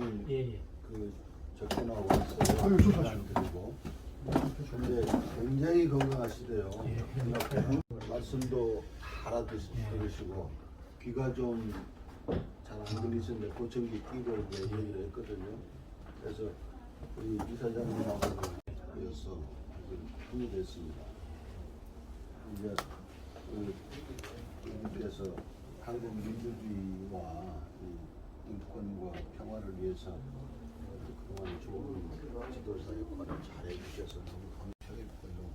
많이 예. 그 접견하고 왔어요. 아유, 좋다. 드리고. 근데 굉장히 건강하시대요. 그래갖고 말씀도 알아들으시고 귀가 좀 잘 안 들리시는데 보청기 끼고 이제 얘기를 했거든요. 그래서 우리 이사장님하고 이어서 힘이 됐습니다. 이제 우리께서 한국 민주주의와 인권과 평화를 위해서 그동안 좋은 지도자 역할을 잘 해주셔서 너무 감사했고요.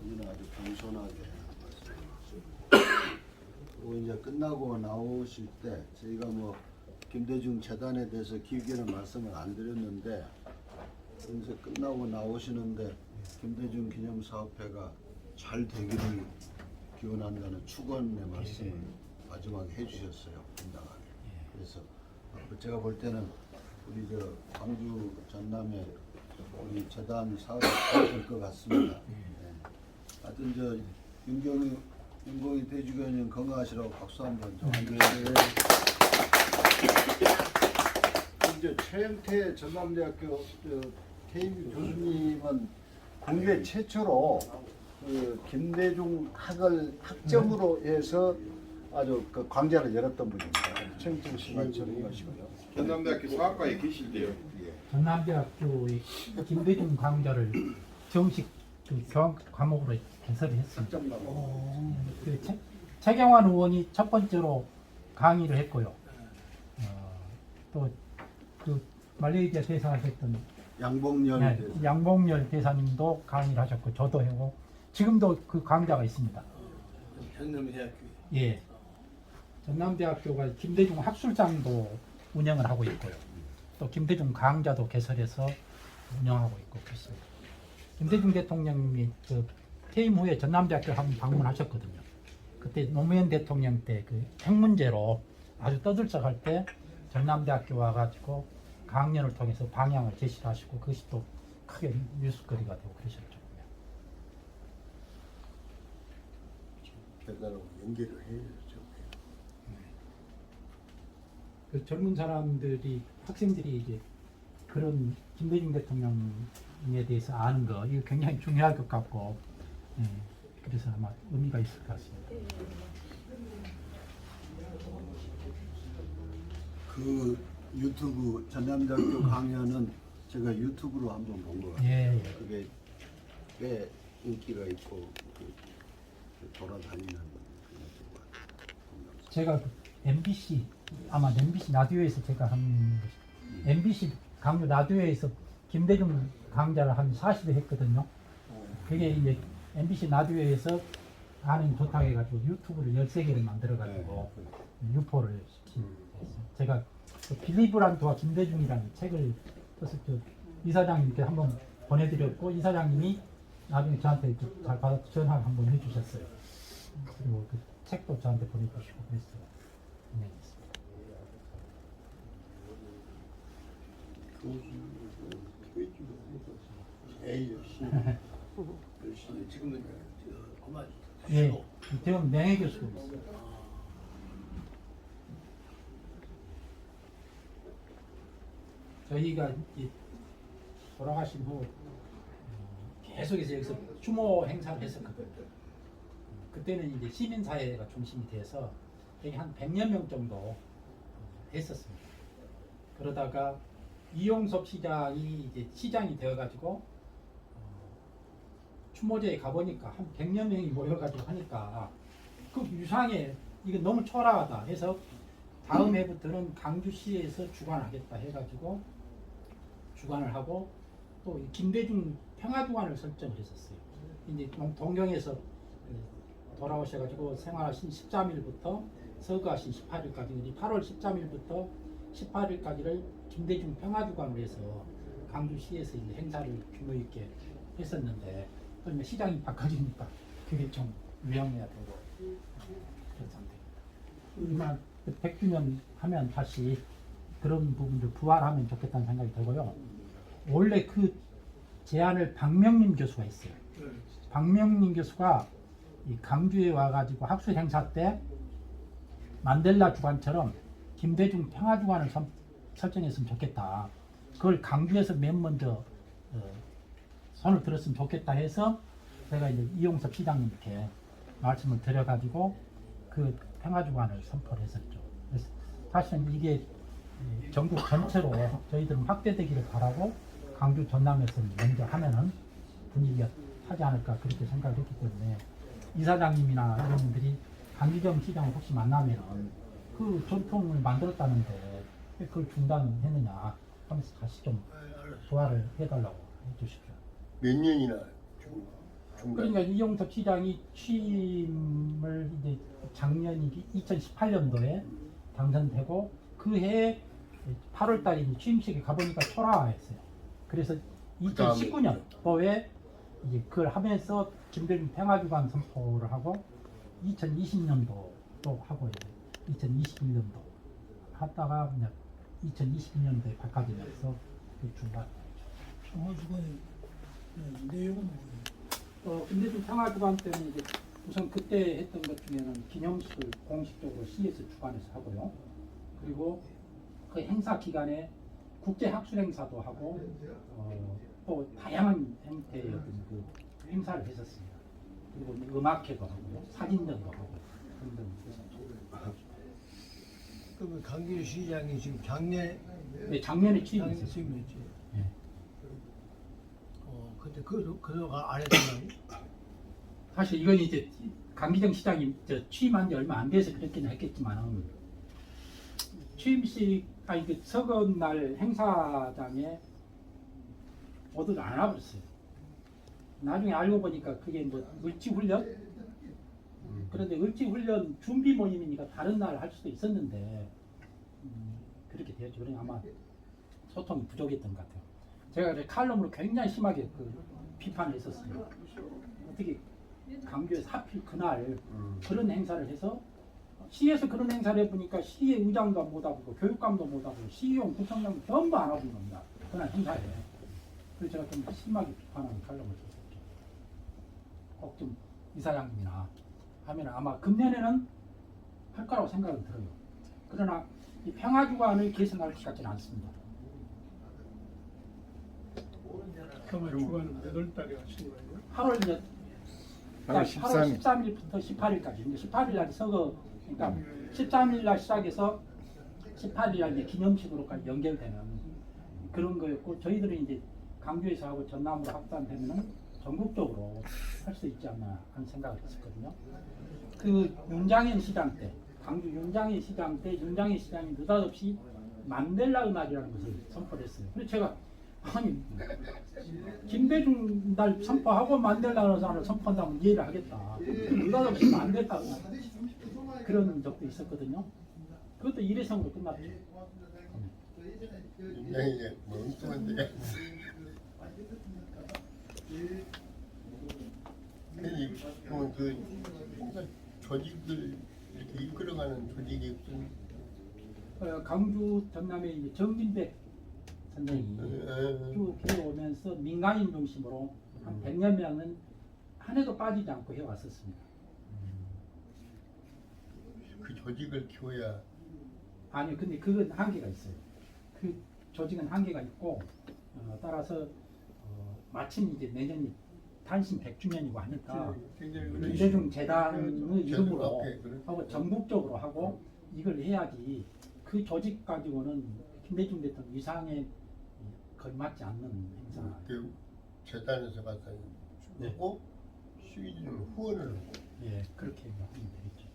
우리는 아주 겸손하게 말씀하셨고 그리고 이제 끝나고 나오실 때 저희가 뭐 김대중 재단에 대해서 길게는 말씀을 안 드렸는데 이제 끝나고 나오시는데 김대중 기념사업회가 잘 되기를 기원한다는 축원의 말씀을 마지막에 해주셨어요. 분당하게. 그래서 제가 볼 때는 우리 저 광주 전남에 우리 재단 사업이 잘 될 것 같습니다. 네. 하여튼 저 윤공희 대주교님 건강하시라고 박수 한번 좀. 이제 최영태 전남대학교 KU 교수님은 국내 최초로 그 김대중 학을 학점으로 해서 아주 그 강좌를 열었던 분입니다. 최영태 씨만 전공하시고요. 전남대학교 사학과에 계실 때요. 전남대학교의 김대중 강좌를 정식 그 교양 과목으로 개설했습니다. 그 최경환 의원이 첫 번째로 강의를 했고요. 또 그 말레이시아 대사하셨던 양봉열 대사님도 강의를 하셨고 저도 하고 지금도 그 강좌가 있습니다. 전남대학교. 예. 전남대학교가 김대중 학술장도 운영을 하고 있고요. 또 김대중 강좌도 개설해서 운영하고 있고 그렇습니다. 김대중 대통령이 그 퇴임 후에 전남대학교 한번 방문하셨거든요. 그때 노무현 대통령 때 그 핵 문제로 아주 떠들썩할 때 전남대학교 와가지고 강연을 통해서 방향을 제시하시고 그것이 또 크게 뉴스거리가 되고 그러셨죠. 대단하고 연계를 해야죠. 그 젊은 사람들이 학생들이 이제 그런 김대중 대통령에 대해서 아는 거 이거 굉장히 중요할 것 같고 그래서 아마 의미가 있을 것 같습니다. 그 유튜브 전남대학교 강연은 제가 유튜브로 한번 본 것 같아요. 예. 그게 꽤 인기가 있고 그 돌아다니는 그런 것 같아요. 제가 그 MBC 아마 MBC 라디오에서 제가 한 MBC 강요 라디오에서 김대중 강좌를 한 40회 했거든요. 그게 이제 MBC 라디오에서 하는 부탁해가지고 유튜브를 13개를 만들어가지고 유포를 시킨. 제가 그 빌리브란트와 김대중이라는 책을 써서 이사장님께 한번 보내드렸고 이사장님이 나중에 저한테 잘 받아서 전화를 한번 해주셨어요. 그리고 그 책도 저한테 보내주시고 그랬어요. 네. 지금은 그만. 예, 지금 명예 교수도 있어요. 저희가 이제 돌아가신 후 계속해서 여기서 추모 행사를 했었거든요. 그때는 이제 시민사회가 중심이 돼서 여기 한 100여 명 정도 했었습니다. 그러다가 이용섭 시장이 이제 시장이 되어가지고 추모제에 가보니까 한 100여 명이 모여가지고 하니까 그 유상에 이게 너무 초라하다 해서 다음 해부터는 강주시에서 주관하겠다 해가지고 주관을 하고 또 김대중 평화주관을 설정을 했었어요. 이제 동경에서 돌아오셔가지고 생활하신 13일부터 서거하신 18일까지 8월 13일부터 18일까지를 김대중 평화주관으로 해서 강주시에서 이제 행사를 규모 있게 했었는데 또 시장이 바꿔지니까 그게 좀 위험해야 되고 그런 상태. 100주년 하면 다시 그런 부분들 부활하면 좋겠다는 생각이 들고요. 원래 그 제안을 박명림 교수가 했어요. 박명림 교수가 이 강주에 와가지고 학술 행사 때 만델라 주관처럼 김대중 평화 주관을 설정했으면 좋겠다. 그걸 강주에서 맨 먼저 손을 들었으면 좋겠다 해서 제가 이제 이용섭 시장님께 말씀을 드려가지고 그 평화주간을 선포를 했었죠. 그래서 사실은 이게 전국 전체로 저희들은 확대되기를 바라고 강주 전남에서 먼저 하면은 분위기가 하지 않을까 그렇게 생각을 했기 때문에 이사장님이나 이런 분들이 강기정 시장을 혹시 만나면은 그 전통을 만들었다는데 왜 그걸 중단했느냐 하면서 다시 좀 조화를 해달라고 해주십시오. 몇 년이나 중단? 그러니까 이용섭 시장이 취임을 이제 작년이 2018년도에 당선되고 그 해 8월달에 취임식에 가보니까 초라했어요. 그래서 2019년도에 이제 그걸 하면서 김대중 평화주간 선포를 하고 2020년도 또 하고 이제 2021년도 하다가 그냥 2022년도에 바꿔지면서 그 중단. 평화주간의 내용은 뭐예요? 김대중 평화주간 때는 이제 우선 그때 했던 것 중에는 기념식을 공식적으로 시에서 주관해서 하고요. 그리고 그 행사 기간에 국제 학술 행사도 하고 또 다양한 형태의 그 행사를 했었습니다. 그리고 음악회도 하고요, 사진전도 하고 등등 했었죠. 그러면 강기정 시장이 지금 작년에 네, 작년에 취임했었어요. 취임했지. 네. 그때 그거가 안 했잖아요. 사실 이건 이제 강기정 시장이 취임한 지 얼마 안 돼서 그렇게는 했겠지만 취임식 아니 그 서거날 행사장에 모두 안 와버렸어요. 나중에 알고 보니까 그게 뭐 을지훈련? 그런데 을지훈련 준비 모임이니까 다른 날 할 수도 있었는데 그렇게 되었죠. 그러니 아마 소통이 부족했던 것 같아요. 제가 이제 칼럼으로 굉장히 심하게 그 비판을 했었어요. 어떻게 강주에서 하필 그날 그런 행사를 해서 시에서 그런 행사를 해보니까 시의 의장도 못 와보고 교육감도 못 와보고 시의원 구청장도 전부 안 와본 겁니다. 그날 행사에. 그래서 제가 좀 심하게 비판하는 칼럼을 썼었죠. 꼭 좀 이사장님이나 하면 아마 금년에는 할 거라고 생각은 들어요. 그러나 이 평화주간을 개선할 것 같지는 않습니다. 평화주간은 몇 월 달에 하신 거예요? 8월 이제 8월 8월 13일부터 18일까지. 18일 날 서거, 그러니까 13일 날 시작해서 18일 날 이제 기념식으로까지 연결되는 그런 거였고, 저희들은 이제 강주에서 하고 전남으로 확산되면은 전국적으로 할 수 있지 않나 하는 생각을 했었거든요. 그 윤장현 시장 때, 강주 윤장현 시장 때 윤장현 시장이 느닷없이 만델라의 날이라는 것을 선포를 했어요. 그래서 제가 아니 김대중 날 선포하고 만델라 날을 선포한다면 이해를 하겠다. 느닷없이 만델라 그런 적도 있었거든요. 그것도 일회성으로 끝났죠. 굉장히 이제 멍청한데. 그러면 그 뭔가 조직들 이렇게 이끌어가는 조직이 강주 전남에 이제 정진백 선생이 쭉 해오면서 민간인 중심으로 한 100여 명은 한 해도 빠지지 않고 해왔었습니다. 그 조직을 키워야. 아니요, 근데 그건 한계가 있어요. 그 조직은 한계가 있고 따라서 마침 이제 내년이 탄신 100주년이고 하니까 김대중 재단의 이름으로 하고 전국적으로 하고 이걸 해야지 그 조직 가지고는 김대중 대통령 위상에 걸맞지 않는 행사. 그 재단에서 가서 주고 시민들은 후원을 하고. 예, 그렇게 하면 되겠죠.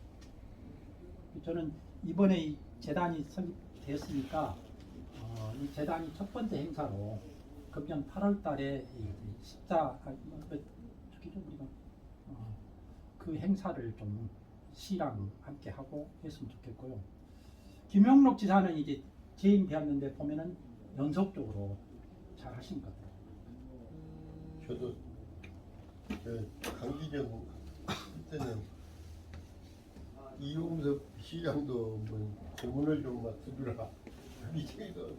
저는 이번에 이 재단이 설립되었으니까 이 재단이 첫 번째 행사로 금년 8월달에 우리가 그 행사를 좀 시랑 함께 하고 했으면 좋겠고요. 김영록 지사는 이제 재임되었는데 보면은 연속적으로 잘 하신 것 같아요. 저도 그 강기정 그때는 이용섭 시장도 뭐 질문을 좀 맞춰주라. 이제도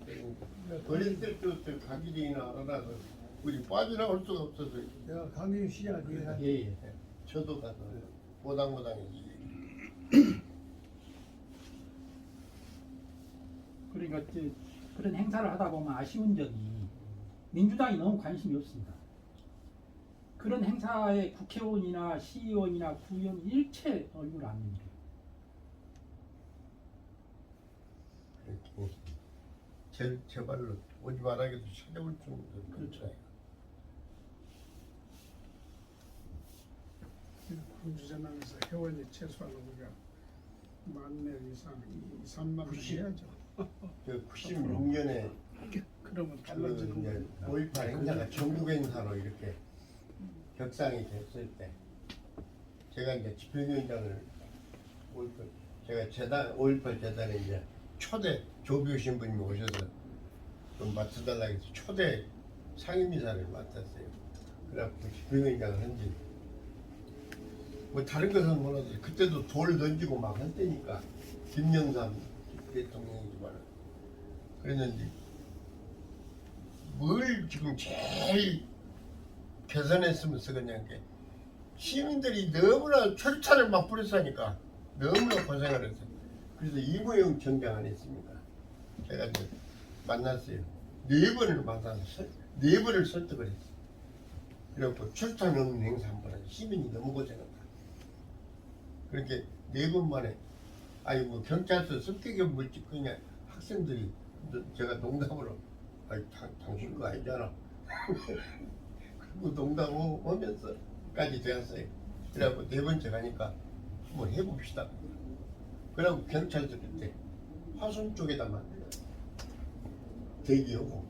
어릴 때부터 강기정이나 알아서 우리 빠져나올 수가 없어서 내가 강기정 시장 얘기할 때 예. 저도 가서 모당모당이지. 그러니까 그런 행사를 하다 보면 아쉬운 적이 민주당이 너무 관심이 없습니다. 그런 행사에 국회의원이나 시의원이나 구의원 일체 얼굴 안 내밀어요. 이렇게 제 발로 오지 말아게도 찾아올 정도로 그렇죠. 군주전함에서 회원이 최소한 우리가 10,000명 이상, 2, 3만 명 90. 해야죠. 그 96년에 그러면 그 달라지는 이제 거예요. 5.18 행사가 전국 행사로 이렇게 격상이 됐을 때 제가 이제 집행위원장을 5.18 제가 재단 5.18 재단에 이제 초대 조비오 신부님이 오셔서 좀 맡아달라고 해서 초대 상임이사를 맡았어요. 그래갖고 집행위원장을 한지 뭐 다른 것은 몰라도 그때도 돌 던지고 막 한때니까 김영삼 대통령이지만 그랬는데 뭘 지금 제일 개선했으면 쓰겠냐는 게 시민들이 너무나 철차를 막 뿌렸으니까 너무나 고생을 했어요. 그래서 이무영 청장 안 했습니까? 제가 이제 만났어요. 4번을 만나서 4번을 설득을 했어요. 그래갖고 철차 없는 행사 한번 하죠. 시민이 너무 고생한다. 그렇게 4번 만에 아니 뭐 경찰서 습격에 뭘 찍느냐 학생들이 제가 농담으로 아니 당신 거 아니잖아. 그리고 농담하면서까지 되었어요. 그래갖고 4번째 가니까 한번 해봅시다. 그래갖고 경찰서 그때 화순 쪽에다만 대기하고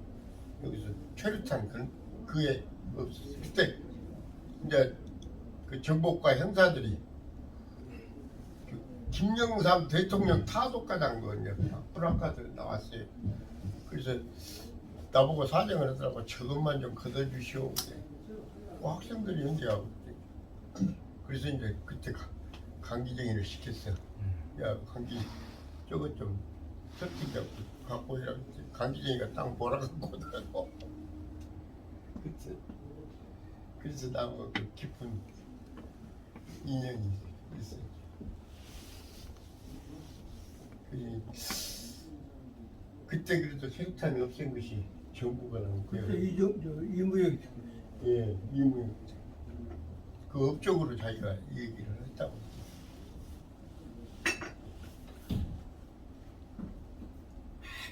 여기서 최루탄 그게 없었어요. 그때 이제 그 정보과 형사들이 그 김영삼 대통령 타도과장 거 이제 프라카드 나왔어요. 그래서 나보고 사정을 하더라고. 저것만 좀 걷어주시오. 학생들이 연기하고 그래서 이제 그때 강기정이를 시켰어. 야 강기 저거 좀 설득 갖고 오라고. 강기정이가 딱 몰아갖고 오더라고. 그래서 나하고 그 깊은 인연이 있어요. 그때 그래도 세우탄이 없앤 것이 정부가 나온 거예요. 그때 이무영 예, 이무 그 업적으로 자기가 이 얘기를 했다고.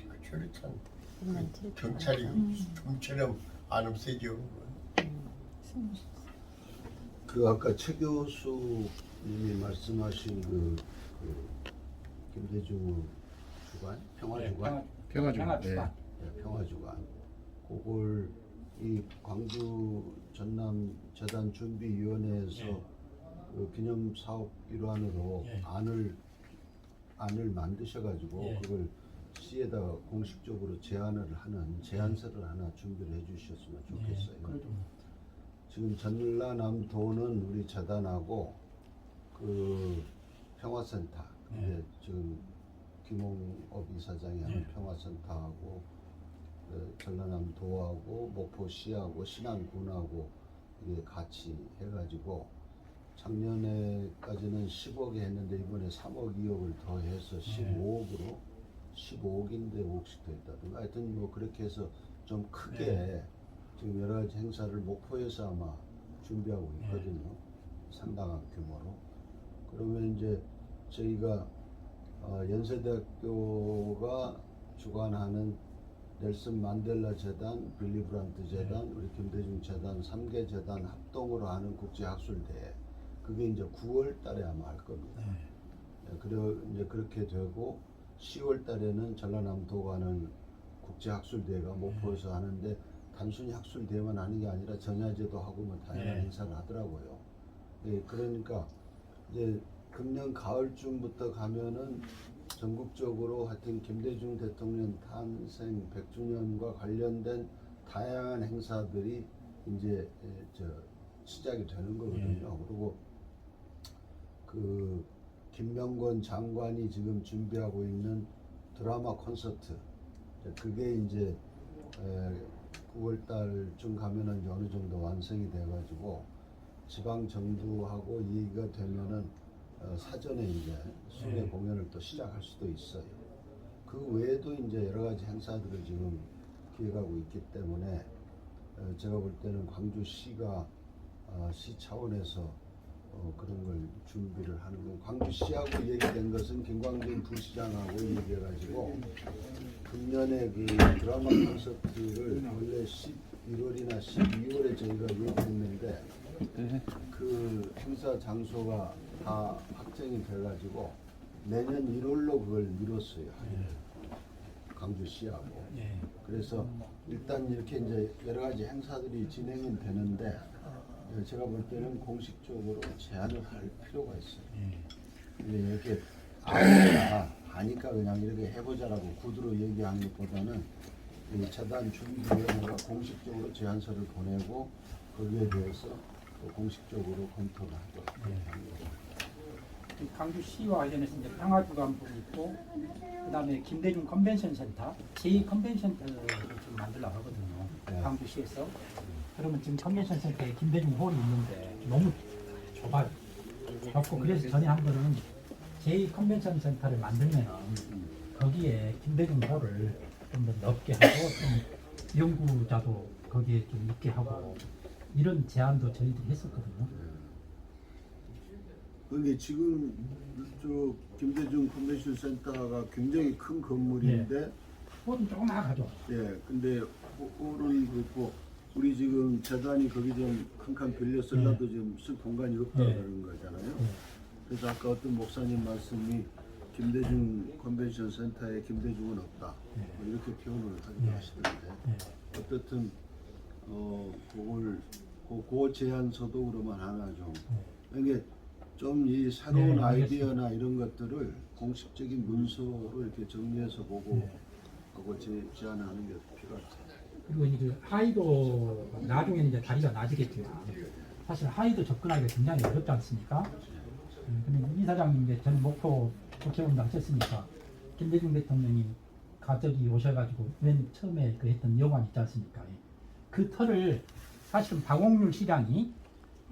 그 최루탄 그 경찰이 좀처럼 안 없애죠. 그 아까 최 교수님이 말씀하신 그 김대중 주관, 평화주관, 평화주관. 평화주관. 평화주관, 그걸 이 광주 전남 재단 준비위원회에서 예. 그 기념 사업 일환으로 예. 안을 만드셔가지고 예. 그걸 시에다가 공식적으로 제안서를 하나 준비를 해주셨으면 좋겠어요. 예, 그래도 지금 전라남도는 우리 재단하고 그 평화센터, 이제 지금 김홍업 이사장이 하는 평화센터하고 전라남도하고 목포시하고 신안군하고 이게 같이 해가지고 작년에까지는 10억에 했는데 이번에 3억 2억을 더해서 15억으로 15억인데 5억씩 더 있다든가 하여튼 뭐 그렇게 해서 좀 크게 지금 여러 가지 행사를 목포에서 아마 준비하고 있거든요. 상당한 규모로. 그러면 이제 저희가 연세대학교가 주관하는 넬슨 만델라 재단, 빌리 브란트 재단, 우리 김대중 재단 3개 재단 합동으로 하는 국제학술대회. 그게 이제 9월 달에 아마 할 겁니다. 그리고 이제 그렇게 되고 10월 달에는 전라남도가 하는 국제학술대회가 목포에서 하는데 단순히 학술대회만 하는 게 아니라 전야제도 하고 뭐 다양한 행사를 하더라고요. 예, 그러니까 이제 금년 가을쯤부터 가면은 전국적으로 하여튼 김대중 대통령 탄생 100주년과 관련된 다양한 행사들이 이제 시작이 되는 거거든요. 그리고 그 김명건 장관이 지금 준비하고 있는 드라마 콘서트, 그게 이제 9월 달쯤 가면은 이제 어느 정도 완성이 돼가지고 지방 정부하고 얘기가 되면은 사전에 이제 순회 공연을 또 시작할 수도 있어요. 그 외에도 이제 여러 가지 행사들을 지금 기획하고 있기 때문에 제가 볼 때는 광주시가 시 차원에서 그런 걸 준비를 하는 거. 광주시하고 얘기된 것은 김광진 부시장하고 얘기해가지고 금년에 그 드라마 콘서트를 원래 11월이나 12월에 저희가 얘기했는데 그 행사 장소가 다 확정이 돼가지고 내년 1월로 그걸 미뤘어요. 광주시하고. 예. 그래서 일단 이렇게 이제 여러 가지 행사들이 진행이 되는데 제가 볼 때는 공식적으로 제안을 할 필요가 있어요. 근데 이렇게 아니까 그냥 이렇게 해보자라고 구두로 얘기하는 것보다는 이 재단 준비위원회가 공식적으로 제안서를 보내고 거기에 대해서 공식적으로 검토를 하도록 하는 거죠. 이 광주시와 관련해서 이제 평화주간부가 있고 그다음에 김대중 컨벤션 센터 제2 컨벤션 센터를 지금 만들려고 하거든요. 네. 광주시에서. 그러면 지금 컨벤션 센터에 김대중 홀이 있는데 너무 좁아요. 좁고 그래서 전에 한 번은 제2 컨벤션 센터를 만들면은 거기에 김대중 홀을 좀 더 넓게 하고 좀 연구자도 거기에 좀 있게 하고 이런 제안도 저희들이 했었거든요. 그게 지금 저 김대중 컨벤션 센터가 굉장히 큰 건물인데 홀은 조그맣죠. 예, 근데 홀은 그렇고 우리 지금 재단이 거기 좀 한 칸 빌려 쓰려도 지금 쓸 공간이 없다 네. 그러는 거잖아요. 그래서 아까 어떤 목사님 말씀이 김대중 컨벤션 센터에 김대중은 없다. 뭐 이렇게 표현을 하기도 하시던데 어떻든 그걸 그 제안서도 그러면 하나 좀 이게 좀 이 새로운 아이디어나 이런 것들을 공식적인 문서로 이렇게 정리해서 보고 하고 제안하는 게 필요하죠. 그리고 이제 하이도 나중에는 이제 다리가 나지겠지만 사실 하이도 접근하기가 굉장히 어렵지 않습니까? 근데 이 사장님 이제 전 목포 국회의원도 하셨으니까 김대중 대통령이 가족이 오셔가지고 맨 처음에 그 했던 여관 있지 않습니까? 그 터를 사실은 박옥률 시장이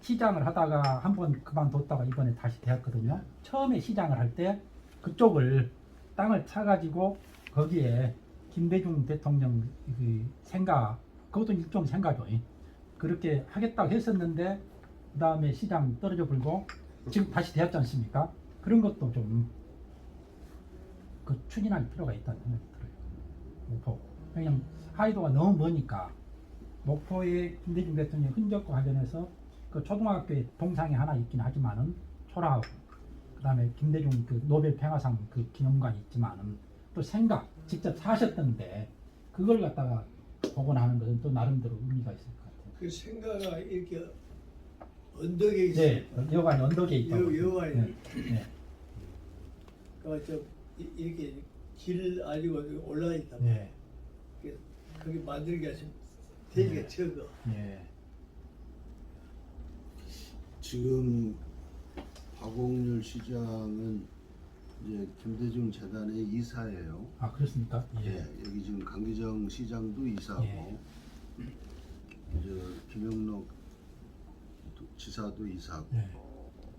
시장을 하다가 한번 그만뒀다가 이번에 다시 되었거든요. 처음에 시장을 할 때 그쪽을 땅을 사가지고 거기에 김대중 대통령 그 생가 그것도 일종 생가죠. 그렇게 하겠다고 했었는데 그 다음에 시장 떨어져 불고 지금 다시 되었지 않습니까? 그런 것도 좀 그 추진할 필요가 있다는 생각이 들어요. 목포. 왜냐면 하이도가 너무 머니까 목포의 김대중 대통령 흔적과 관련해서 그 초등학교에 동상이 하나 있긴 하지만은 초라하고 그 다음에 김대중 그 노벨 평화상 그 기념관이 있지만은 또 생각 직접 사셨던데 그걸 갖다가 복원하는 것은 또 나름대로 의미가 있을 것 같아요. 그 생가가 이렇게 언덕에 있어. 네, 여관이 언덕에 있다고. 여관이. 네, 네, 저 이렇게 길 아니고 올라가 있다. 네, 거기 만들기가 좀 되게 적어. 네. 지금 박옥률 시장은 이제 김대중 재단의 이사예요. 아 그렇습니까? 예, 여기 지금 강기정 시장도 이사고 예. 이제 김영록 지사도 이사고 예.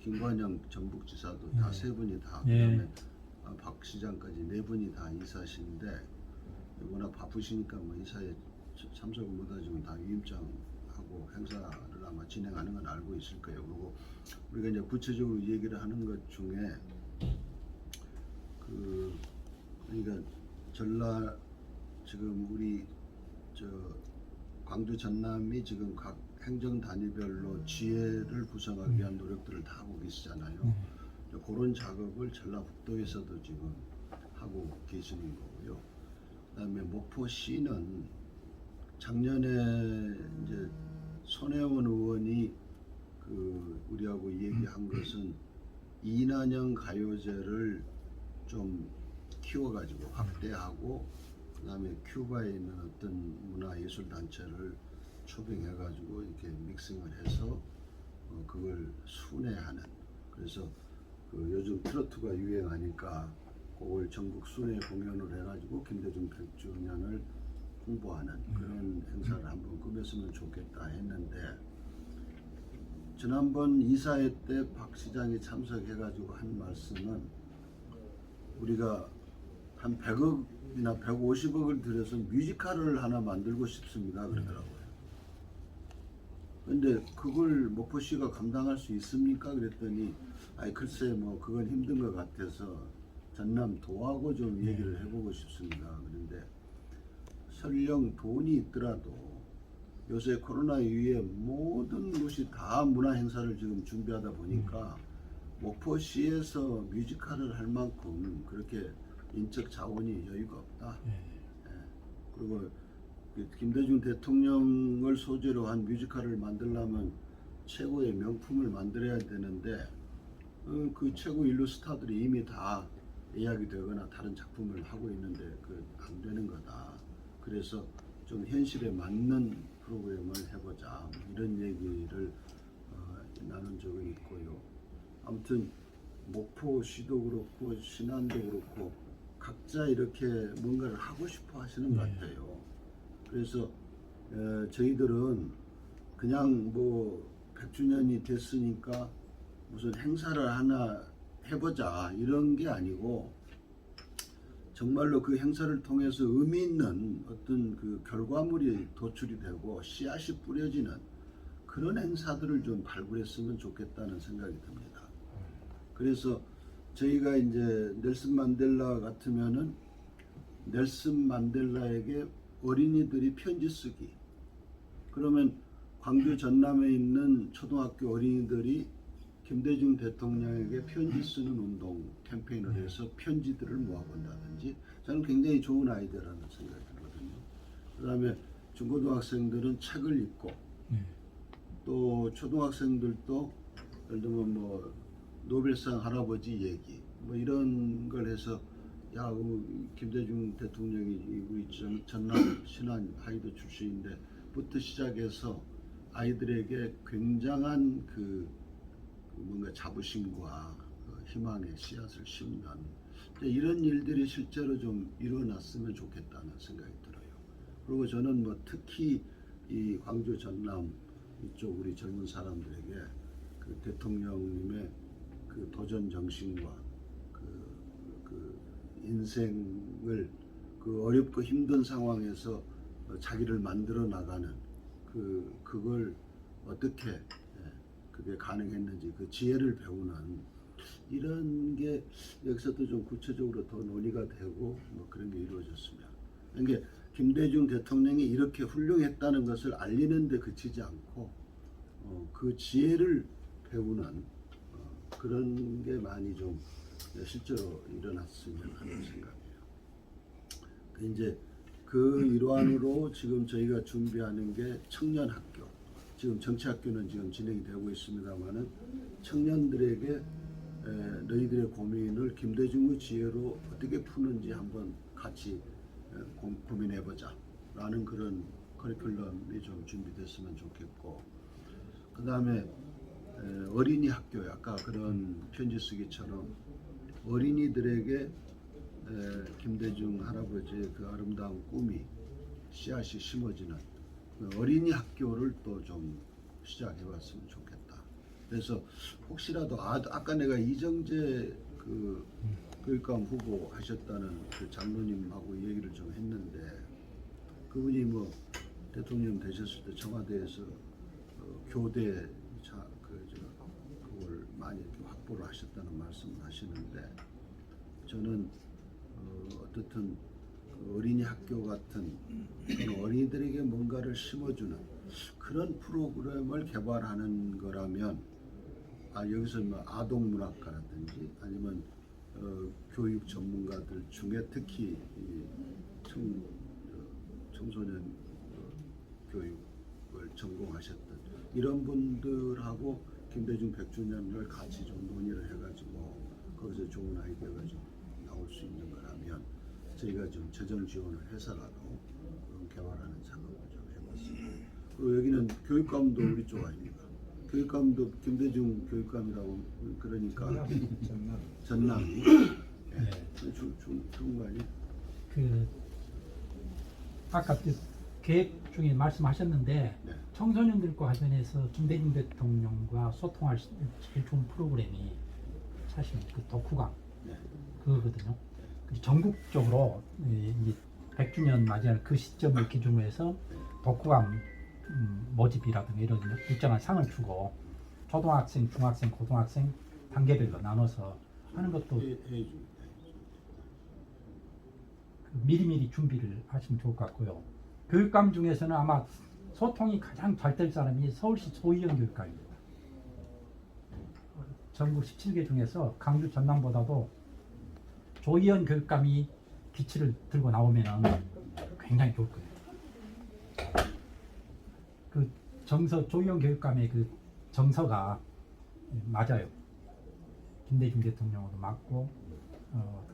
김관영 전북지사도 다 예. 세 분이 다 예. 그다음에 박 시장까지 네 분이 다 이사신데 워낙 바쁘시니까 뭐 이사에 참석을 못하지만 다 위임장하고 행사를 아마 진행하는 건 알고 있을 거예요. 그리고 우리가 이제 구체적으로 얘기를 하는 것 중에 그러니까 전라 지금 우리 저 광주 전남이 지금 각 행정 단위별로 지회를 구성하기 위한 노력들을 다 하고 계시잖아요. 그런 작업을 전라북도에서도 지금 하고 계시는 거고요. 그다음에 목포시는 작년에 이제 손혜원 의원이 그 우리하고 얘기한 것은 이난영 가요제를 좀 키워가지고 확대하고 그다음에 큐바에 있는 어떤 문화예술 단체를 초빙해가지고 이렇게 믹싱을 해서 그걸 순회하는 그래서 그 요즘 트로트가 유행하니까 그걸 전국 순회 공연을 해가지고 김대중 100주년을 홍보하는 그런 행사를 한번 꾸몄으면 좋겠다 했는데 지난번 이사회 때 박 시장이 참석해가지고 한 말씀은 우리가 한 100억이나 150억을 들여서 뮤지컬을 하나 만들고 싶습니다 그러더라고요. 근데 그걸 목포시가 감당할 수 있습니까? 그랬더니 아이 글쎄 뭐 그건 힘든 것 같아서 전남 도하고 좀 얘기를 해보고 싶습니다. 그런데 설령 돈이 있더라도 요새 코로나 이후에 모든 곳이 다 문화 행사를 지금 준비하다 보니까 목포시에서 뮤지컬을 할 만큼 그렇게 인적 자원이 여유가 없다. 예. 그리고 김대중 대통령을 소재로 한 뮤지컬을 만들려면 최고의 명품을 만들어야 되는데 그 최고 인류 스타들이 이미 다 예약이 되거나 다른 작품을 하고 있는데 그 안 되는 거다. 그래서 좀 현실에 맞는 프로그램을 해보자 이런 얘기를 나눈 적은 있고요. 아무튼 목포시도 그렇고 신안도 그렇고 각자 이렇게 뭔가를 하고 싶어 하시는 것 같아요. 그래서 저희들은 그냥 뭐 100주년이 됐으니까 무슨 행사를 하나 해보자 이런 게 아니고 정말로 그 행사를 통해서 의미 있는 어떤 그 결과물이 도출이 되고 씨앗이 뿌려지는 그런 행사들을 좀 발굴했으면 좋겠다는 생각이 듭니다. 그래서 저희가 이제 넬슨 만델라 같으면은 넬슨 만델라에게 어린이들이 편지 쓰기. 그러면 광주 전남에 있는 초등학교 어린이들이 김대중 대통령에게 편지 쓰는 운동 캠페인을 해서 편지들을 모아본다든지 저는 굉장히 좋은 아이디어라는 생각이 들거든요. 그 다음에 중고등학생들은 책을 읽고 또 초등학생들도 예를 들면 뭐 노벨상 할아버지 얘기 뭐 이런 걸 해서 야 김대중 대통령이 우리 전남 신안 하이도 출신인데 부터 시작해서 아이들에게 굉장한 그 뭔가 자부심과 희망의 씨앗을 심는 이런 일들이 실제로 좀 일어났으면 좋겠다는 생각이 들어요. 그리고 저는 뭐 특히 이 광주 전남 이쪽 우리 젊은 사람들에게 그 대통령님의 그 도전 정신과 그 인생을 그 어렵고 힘든 상황에서 자기를 만들어 나가는 그걸 어떻게 그게 가능했는지 그 지혜를 배우는 이런 게 여기서도 좀 구체적으로 더 논의가 되고 뭐 그런 게 이루어졌으면. 그러니까 김대중 대통령이 이렇게 훌륭했다는 것을 알리는 데 그치지 않고 그 지혜를 배우는 그런 게 많이 좀 실제로 일어났으면 하는 생각이에요. 이제 그 일환으로 지금 저희가 준비하는 게 청년학교. 지금 정치학교는 지금 진행이 되고 있습니다만은 청년들에게 너희들의 고민을 김대중의 지혜로 어떻게 푸는지 한번 같이 고민해보자 라는 그런 커리큘럼이 좀 준비됐으면 좋겠고 그 다음에 어린이 학교에 아까 그런 편지 쓰기처럼 어린이들에게 김대중 할아버지의 그 아름다운 꿈이 씨앗이 심어지는 어린이 학교를 또 좀 시작해봤으면 좋겠다. 그래서 혹시라도 아까 내가 이정재 그 교육감 후보 하셨다는 그 장로님하고 얘기를 좀 했는데 그분이 뭐 대통령 되셨을 때 청와대에서 교대 그걸 많이 이렇게 확보를 하셨다는 말씀을 하시는데 저는 어떻든 어린이 학교 같은 어린이들에게 뭔가를 심어주는 그런 프로그램을 개발하는 거라면 여기서 뭐 아동문학가라든지 아니면 교육 전문가들 중에 특히 청소년 교육을 전공하셨던 이런 분들하고 김대중 100주년을 같이 좀 논의를 해가지고 거기서 좋은 아이디어가 좀 나올 수 있는 거라면 저희가 좀 재정 지원을 해서라도 개발하는 작업을 좀 해봤습니다. 그리고 여기는 교육감도 우리 쪽 아닙니까? 교육감도 김대중 교육감이라고 그러니까 전남이 좋은 거 아니에요? 그 아까 그 계획 중에 말씀하셨는데 네. 청소년들과 관련해서 김대중 대통령과 소통할 제일 좋은 프로그램이 사실 그 독후감 네. 그거거든요. 전국적으로 이 100주년 맞이하는 그 시점을 기준으로 해서 독후감 모집이라든가 이런 일정한 상을 주고 초등학생, 중학생, 고등학생 단계별로 나눠서 하는 것도 미리미리 준비를 하시면 좋을 것 같고요. 교육감 중에서는 아마 소통이 가장 잘 될 사람이 서울시 조희영 교육감입니다. 전국 17개 중에서 강주 전남보다도 조희연 교육감이 기치를 들고 나오면 굉장히 좋을 거예요. 그 조희연 교육감의 그 정서가 맞아요. 김대중 대통령으로 맞고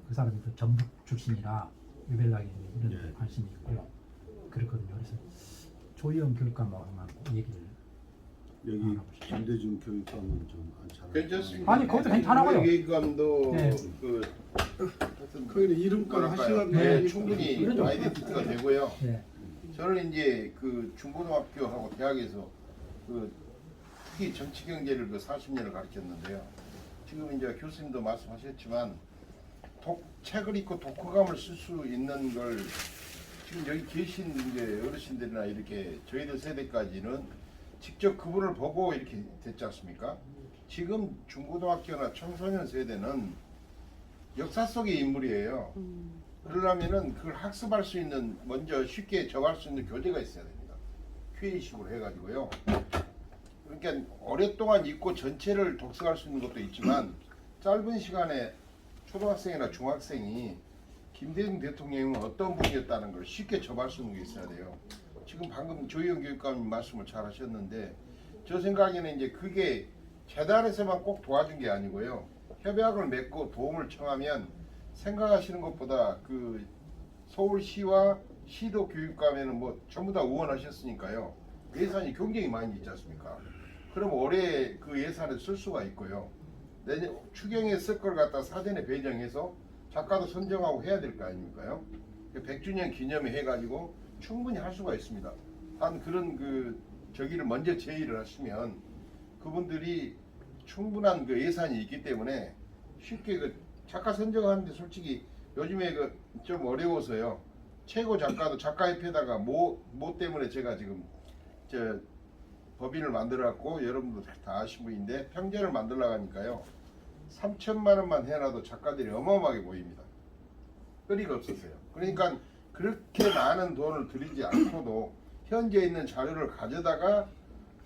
그 사람이 또 전북 출신이라 유별나게 이런 데 관심이 있고요. 그렇거든요. 그래서 조희연 교육감하고만 얘기를 여기 김대중 교육감은 좀 안 잘. 괜찮습니다. 아니, 그것도 괜찮아요. 교육감도 네. 거기는 이름값 하시면 네, 네. 충분히 그러죠. 아이덴티티가 되고요. 네. 저는 이제 그 중고등학교하고 대학에서 그 특히 정치 경제를 그 40년을 가르쳤는데요. 지금 이제 교수님도 말씀하셨지만 책을 읽고 독후감을 쓸 수 있는 걸 지금 여기 계신 이제 어르신들이나 이렇게 저희들 세대까지는 직접 그분을 보고 이렇게 됐지 않습니까? 지금 중고등학교나 청소년 세대는 역사 속의 인물이에요. 그러려면은 그걸 학습할 수 있는, 먼저 쉽게 접할 수 있는 교재가 있어야 됩니다. QA식으로 해가지고요. 그러니까 오랫동안 읽고 전체를 독서할 수 있는 것도 있지만 짧은 시간에 초등학생이나 중학생이 김대중 대통령은 어떤 분이었다는 걸 쉽게 접할 수 있는 게 있어야 돼요. 지금 방금 조희영 교육감님 말씀을 잘 하셨는데 저 생각에는 이제 그게 재단에서만 꼭 도와준 게 아니고요. 협약을 맺고 도움을 청하면 생각하시는 것보다 그 서울시와 시도 교육감에는 뭐 전부 다 의원하셨으니까요. 예산이 굉장히 많이 있지 않습니까? 그럼 올해 그 예산을 쓸 수가 있고요. 내년 추경에 쓸 걸 갖다 사전에 배정해서 작가도 선정하고 해야 될 거 아닙니까요? 100주년 기념회 해가지고 충분히 할 수가 있습니다. 한 그런 그 저기를 먼저 제의를 하시면 그분들이 충분한 그 예산이 있기 때문에 쉽게 그 작가 선정하는데 솔직히 요즘에 그 좀 어려워서요. 최고 작가도 작가협회에다가 뭐 때문에 제가 지금 저 법인을 만들어갖고 여러분도 다 아신 분인데 평전을 만들려고 하니까요. 3천만 원만 해놔도 작가들이 어마어마하게 모입니다. 끓이가 없었어요. 그러니까 그렇게 많은 돈을 들이지 않고도 현재 있는 자료를 가져다가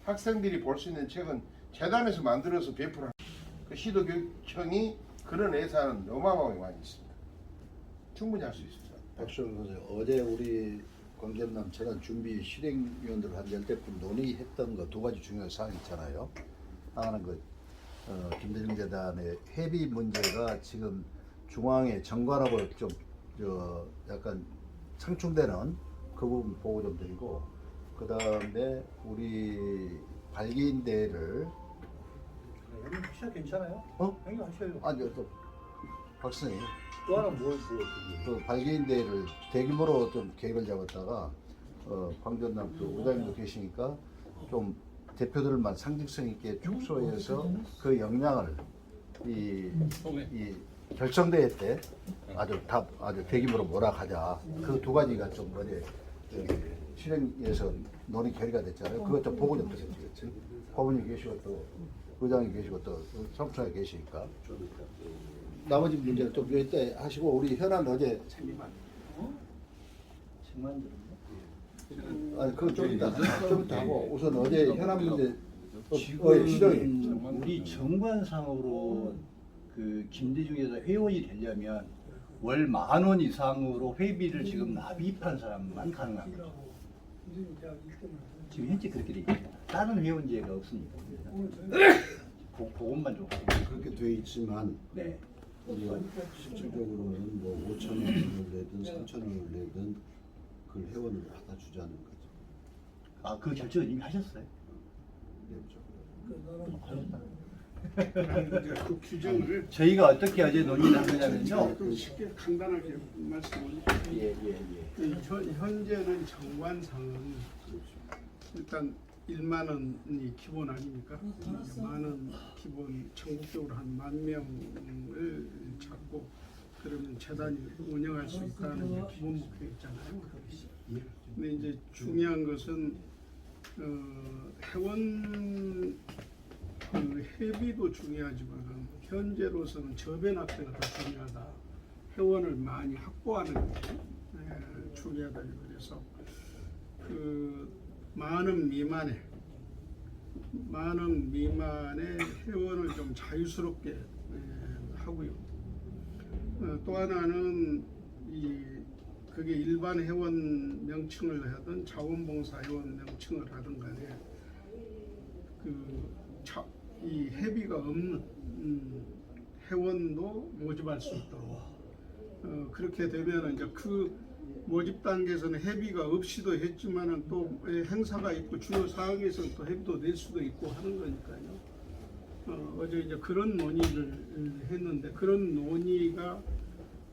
학생들이 볼 수 있는 책은 재단에서 만들어서 배포를 그 시도교육청이 그런 예산은 어마어마하게 많이 있습니다. 충분히 할 수 있습니다. 박수영 선생님, 어제 우리 광전남 재단 준비 실행위원들 한 10대 논의했던 거 두 가지 중요한 사항 있잖아요. 하나는 그 김대중 재단의 회비 문제가 지금 중앙의 정관하고 좀 약간 상충되는 그 부분 보고 좀 드리고, 그 다음에 우리 발기인 대회를 형님 하셔도 괜찮아요? 형님 하셔요. 아니 또 박선생님 또 하나 뭐 그 발기인 대회를 대규모로 좀 계획을 잡았다가 광전남 그 의장님도 계시니까 좀 대표들만 상징성 있게 축소해서 그 역량을 이 결성대회 때 아주 대규모로 몰아가자. 그 두 가지가 좀 어제 실행에서 논의 결의가 됐잖아요. 그것 좀 보고 좀 드렸지. 고문이 계시고 또 의장이 계시고 또 성추장이 계시니까 나머지 문제는 좀 이때 하시고, 우리 현안 어제 아니 그건 좀 이따 하고 우선 어제 현안 문제 지금 우리 정관상으로 그 김대중에서 회원이 되려면 월 10,000원 이상으로 회비를 지금 납입한 사람만 가능한 거죠. 지금 현재 그렇게 돼 있습니다. 다른 회원제가 없습니다. 그것만 좀 그렇게 돼 있지만 네. 우리가 실질적으로는 뭐 5,000원을 내든 3,000원을 내든 그걸 회원을 받아주자는 거죠. 아, 그 결정을 이미 하셨어요? 그 규정을 저희가 어떻게 어제 논의를 한 거냐면요. 좀 쉽게 간단하게 말씀을 현재는 정관상은 일단 1만 원이 기본 아닙니까? 만원 기본 전국적으로 한 10,000명을 잡고 그러면 재단이 운영할 수 있다는 게 기본 목표였잖아요. 근데 이제 중요한 것은 회원 그 회비도 중요하지만 현재로서는 저변 확대가 더 중요하다. 회원을 많이 확보하는 게 중요하다. 그래서 그 많은 미만의 회원을 좀 자유스럽게 하고요. 또 하나는 그게 일반 회원 명칭을 하든 자원봉사 회원 명칭을 하든 간에 이 회비가 없는 회원도 모집할 수 있도록 그렇게 되면 이제 그 모집 단계에서는 회비가 없이도 했지만은 또 행사가 있고 주요 사항에서는 또 회비도 낼 수도 있고 하는 거니까요. 어제 이제 그런 논의를 했는데 그런 논의가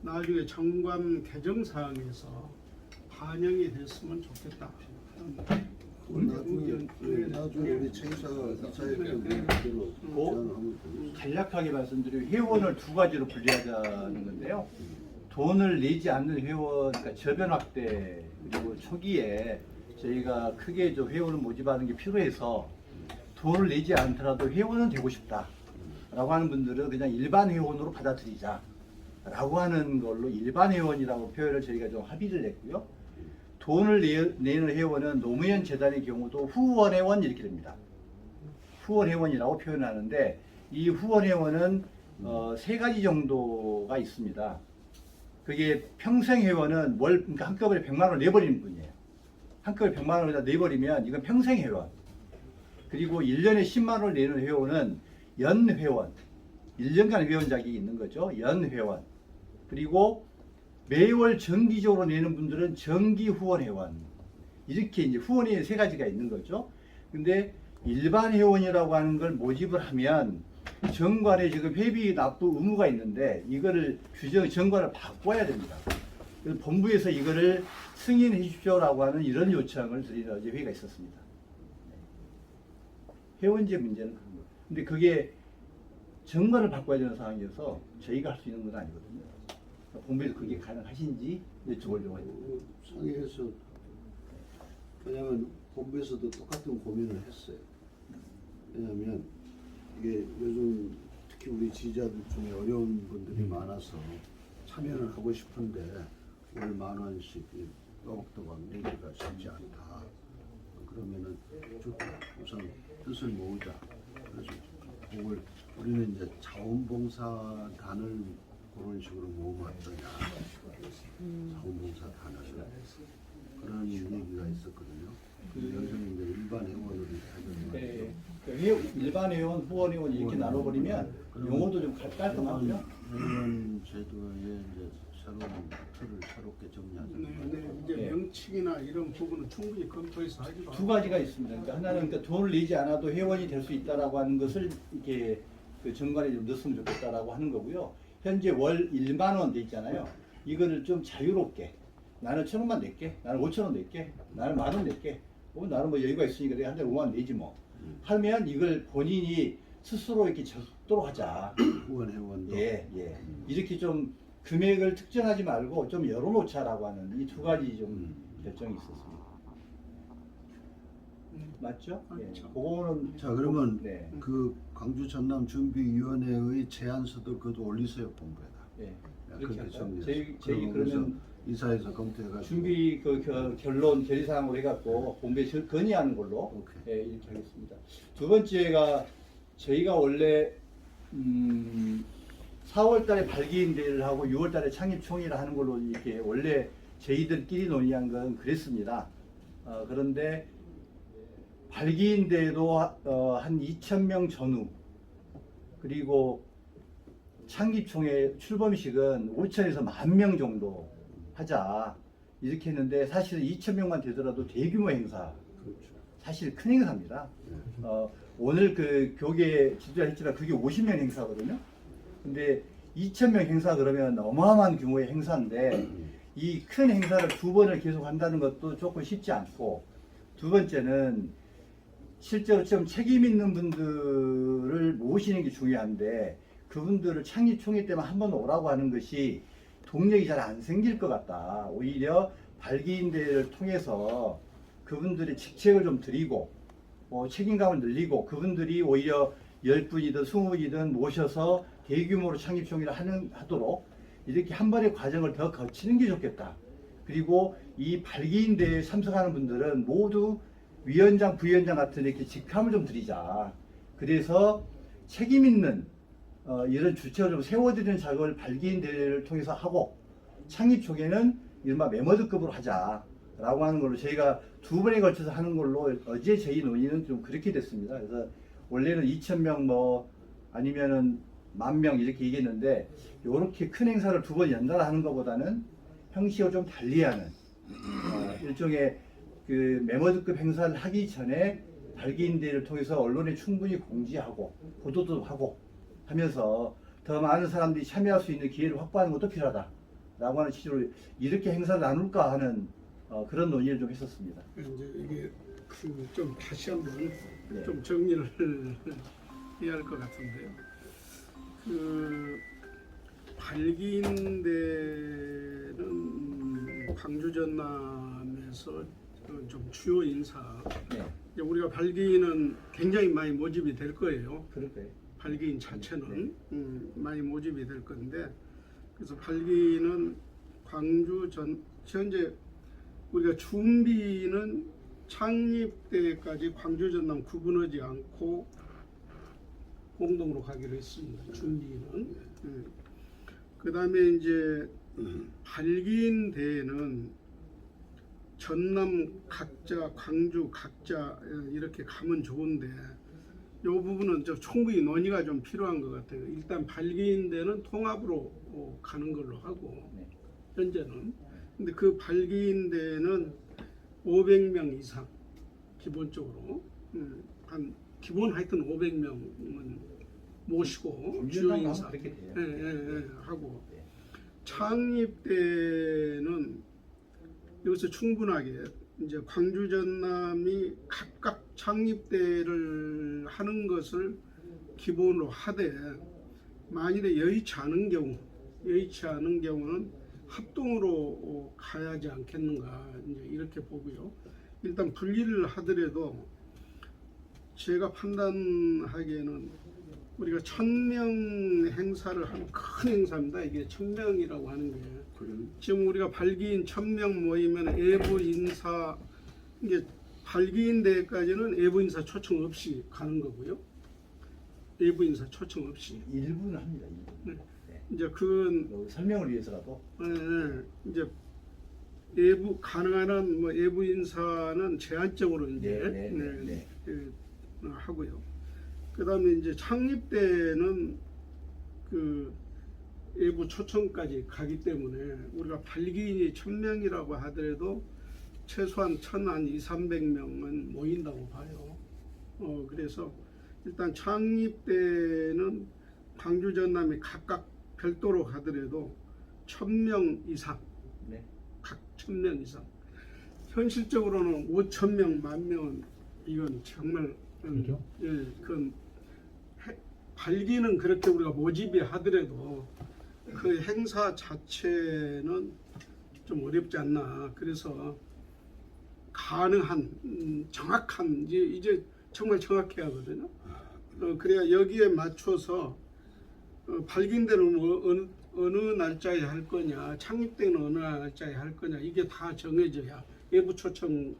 나중에 정관 개정 사항에서 반영이 됐으면 좋겠다. 나중에 우리 이사회견 대로 제안하면 되겠죠. 간략하게 말씀드리면 회원을 두 가지로 분류하자는 건데요. 돈을 내지 않는 회원, 그러니까 저변 확대, 그리고 초기에 저희가 크게 좀 회원을 모집하는 게 필요해서 돈을 내지 않더라도 회원은 되고 싶다라고 하는 분들은 그냥 일반 회원으로 받아들이자라고 하는 걸로 일반 회원이라고 표현을 저희가 좀 합의를 했고요. 돈을 내는 회원은 노무현 재단의 경우도 후원 회원 이렇게 됩니다. 후원 회원이라고 표현하는데 이 후원 회원은 세 가지 정도가 있습니다. 그게 평생 회원은 그러니까 한꺼번에 100만 원을 내버리는 분이에요. 한꺼번에 100만 원을 내버리면 이건 평생 회원. 그리고 1년에 10만 원을 내는 회원은 연 회원. 1년간 회원 자격이 있는 거죠. 연 회원. 그리고 매월 정기적으로 내는 분들은 정기 후원 회원. 이렇게 이제 후원이 세 가지가 있는 거죠. 근데 일반 회원이라고 하는 걸 모집을 하면 정관에 지금 회비 납부 의무가 있는데 이거를 정관을 바꿔야 됩니다. 그래서 본부에서 이거를 승인해 주십시오라고 하는 이런 요청을 드리는 어제 회의가 있었습니다. 회원제 문제는 그런 거예요. 근데 그게 정관을 바꿔야 되는 상황이어서 저희가 할 수 있는 건 아니거든요. 본부에서 그게 가능하신지 여쭤보려고 했는데. 상의해서 왜냐하면 본부에서도 똑같은 고민을 했어요. 왜냐하면 이게 요즘 특히 우리 지지자들 중에 어려운 분들이 많아서 참여를 하고 싶은데 월 10,000원씩 또박또박 내기가 쉽지 않다. 그러면은 좋다. 우선 뜻을 모으자. 그래서 그걸 우리는 이제 자원봉사단을 그런 식으로 모으면 어떠냐. 자원봉사단을 그런 얘기가 있었거든요. 여기서 이제 일반 회원으로 네, 일반 회원, 후원 회원 이렇게 나눠버리면 용어도 좀 깔끔하고요. 회원 제도에 이제 새로운 틀을 새롭게 정리하자. 네, 이제 네. 명칭이나 이런 부분은 충분히 검토해서 하기로 두 가지가 있습니다. 그러니까 하나는 그러니까 돈을 내지 않아도 회원이 될 수 있다라고 하는 것을 이렇게 그 정관에 좀 넣었으면 좋겠다라고 하는 거고요. 현재 월 1만 원 돼 있잖아요. 이거를 좀 자유롭게 나는 1,000원만 낼게, 나는 5,000원 낼게, 나는 10,000원 낼게. 나는 뭐 여유가 있으니까 내가 한 달에 5만 원 내지 뭐. 하면 이걸 본인이 스스로 이렇게 적도록 하자. 후원 회원도. 예. 이렇게 좀 금액을 특정하지 말고 좀 열어놓자라고 하는 이 두 가지 좀 결정이 있었습니다. 맞죠? 예. 맞죠. 그거는 자 그러면 네. 그 광주 전남 준비위원회의 제안서도 그것도 올리세요 본부에다. 예. 그렇게 그렇게 할까요? 정리해서. 저희 그러면 이사에서 검토해가지고 준비 그 결론 결의사항으로 해갖고 본부에 건의하는 걸로 오케이. 예, 이렇게 하겠습니다. 두 번째가 저희가 원래 4월달에 발기인대회를 하고 6월달에 창립총회를 하는 걸로 이렇게 원래 저희들끼리 논의한 건 그랬습니다. 그런데 발기인대회도 한 2,000명 전후 그리고 창립총회 출범식은 5,000에서 10,000명 정도 하자 이렇게 했는데 사실은 2,000명만 되더라도 대규모 행사 사실 큰 행사입니다. 오늘 그 교계 지도자 했지만 그게 50명 행사거든요. 근데 2,000명 행사 그러면 어마어마한 규모의 행사인데 이 큰 행사를 두 번을 계속 한다는 것도 조금 쉽지 않고 두 번째는 실제로 좀 책임 있는 분들을 모시는 게 중요한데 그분들을 창립총회 때만 한 번 오라고 하는 것이 동력이 잘 안 생길 것 같다. 오히려 발기인 대회를 통해서 그분들의 직책을 좀 드리고 책임감을 늘리고 그분들이 오히려 10분이든 20분이든 모셔서 대규모로 창립총회를 하도록 이렇게 한 번의 과정을 더 거치는 게 좋겠다. 그리고 이 발기인 대회에 참석하는 분들은 모두 위원장, 부위원장 같은 이렇게 직함을 좀 드리자. 그래서 책임 있는 이런 주체를 좀 세워드리는 작업을 발기인 대회를 통해서 하고 창립총회는 이른바 메머드급으로 하자라고 하는 걸로 저희가 두 번에 걸쳐서 하는 걸로 어제 저희 논의는 좀 그렇게 됐습니다. 그래서 원래는 2,000명 뭐 아니면은 10,000명 이렇게 얘기했는데 이렇게 큰 행사를 두 번 연달아 하는 것보다는 형식을 좀 달리하는 일종의 그 메머드급 행사를 하기 전에 발기인 대회를 통해서 언론에 충분히 공지하고 보도도 하고 하면서 더 많은 사람들이 참여할 수 있는 기회를 확보하는 것도 필요하다라고 하는 취지로 이렇게 행사를 나눌까 하는 그런 논의를 좀 했었습니다. 이제 이게 좀 다시 한번 네. 좀 정리를 해야 할 것 같은데요. 발기인대는 광주 전남에서 좀 주요 인사. 네, 이제 우리가 발기인은 굉장히 많이 모집이 될 거예요. 그럴까요? 발기인 자체는 많이 모집이 될 건데, 그래서 발기인은 현재 우리가 준비는 창립 때까지 광주 전남 구분하지 않고 공동으로 가기로 했습니다. 준비는. 그 다음에 이제 발기인 대회는 전남 각자, 광주 각자 이렇게 가면 좋은데 이 부분은 충분히 논의가 좀 필요한 것 같아요. 일단 발기인 대회는 통합으로 가는 걸로 하고 현재는. 근데 그 발기인 대회는 500명 이상 기본적으로 기본 하여튼 500명은 모시고 주요 인사 그렇게 돼요. 하고 창립 때는 여기서 충분하게 이제 광주 전남이 각각 창립 때를 하는 것을 기본으로 하되 만일에 여의치 않은 경우는 합동으로 가야지 않겠는가 이제 이렇게 보고요. 일단 분리를 하더라도 제가 판단하기에는 우리가 1,000명 행사를 하는 큰 행사입니다. 이게 1,000명이라고 하는 게 지금 우리가 발기인 1,000명 모이면 외부 인사 이게 발기인 대회까지는 외부 인사 초청 없이 가는 거고요. 외부 인사 초청 없이 일부는 합니다. 일부. 이제 그건 설명을 위해서라도. 이제 외부 가능한 뭐 외부 인사는 제한적으로 이제 하고요. 그다음에 이제 창립 때는 그 외부 초청까지 가기 때문에 우리가 발기인이 1,000명이라고 하더라도 최소한 200-300명은 모인다고 봐요. 그래서 일단 창립 때는 광주 전남이 각각 별도로 가더라도 1,000명 이상, 각 1,000명 이상. 현실적으로는 5,000명, 10,000명은 이건 정말 그렇죠? 그건 발기는 그렇게 우리가 모집이 하더라도 그 행사 자체는 좀 어렵지 않나. 그래서 가능한 정확한 이제 정말 정확해야 하거든요. 그래야 여기에 맞춰서 발기인 데는 어느 날짜에 할 거냐, 창립 때는 어느 날짜에 할 거냐 이게 다 정해져야 외부 초청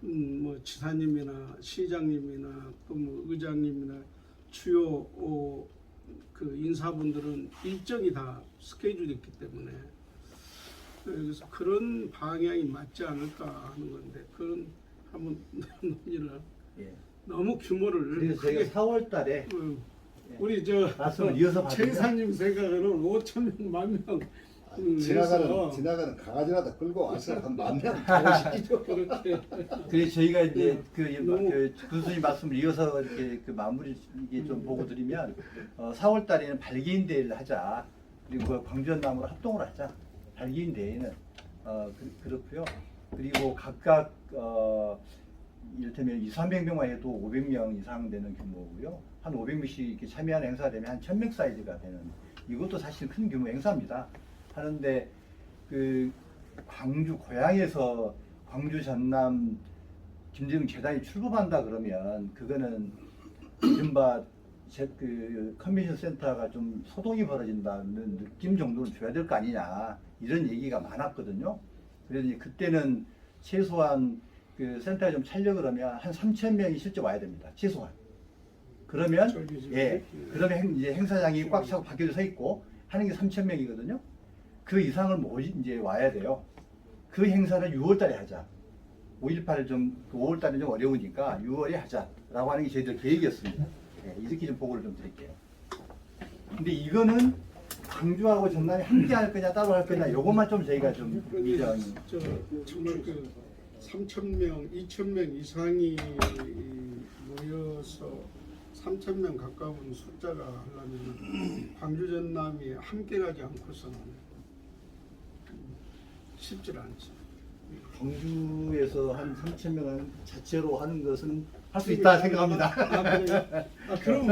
뭐 지사님이나 시장님이나 또 뭐 의장님이나 주요 그 인사분들은 일정이 다 스케줄이 있기 때문에 그래서 그런 방향이 맞지 않을까 하는 건데 그런 한번 논의를 너무 규모를 그래서 저희가 4월달에 우리 저 말씀을 이어서 받으면 최사님 생각으로는 5,000명, 10,000명 지나가는 강아지라도 끌고 와서 한 10,000명 보고 싶기도. 그렇게 그래서 저희가 이제 그 군수님 말씀을 이어서 이렇게 그 마무리 이게 좀 보고 드리면 4월 달에는 발기인 대회를 하자. 그리고 광주 전남으로 합동을 하자. 발기인 대회는 그렇고요. 그리고 각각 이를테면 200-300명만 해도 500명 이상 되는 규모고요. 한 500명씩 이렇게 참여하는 행사가 되면 한 1,000명 사이즈가 되는 이것도 사실 큰 규모 행사입니다. 하는데 그 광주 고향에서 광주 전남 김대중 재단이 출범한다 그러면 그거는 이른바 그 컨벤션 센터가 좀 소동이 벌어진다는 느낌 정도는 줘야 될 거 아니냐 이런 얘기가 많았거든요. 그래서 이제 그때는 최소한 그 센터에 좀 차려고 그러면 한 3,000명이 실제 와야 됩니다. 최소한. 그러면 그러면 이제 행사장이 꽉 차고 밖에도 서 있고 하는 게 3,000명이거든요. 그 이상을 뭐 이제 와야 돼요. 그 행사는 6월달에 하자. 5.18 좀 5월달은 좀 어려우니까 6월에 하자라고 하는 게 저희들 계획이었습니다. 네, 이렇게 좀 보고를 좀 드릴게요. 근데 이거는 광주하고 전남이 함께 할 거냐 따로 할 거냐 요것만 좀 저희가 좀 미정. 정말 그 3,000명, 2,000명 이상이 모여서 3,000명 가까운 숫자가 하려면 광주 전남이 함께 가지 않고서는 쉽지 않지. 광주에서 한 3,000명 자체로 하는 것은 할 수 있다 생각합니다. 그럼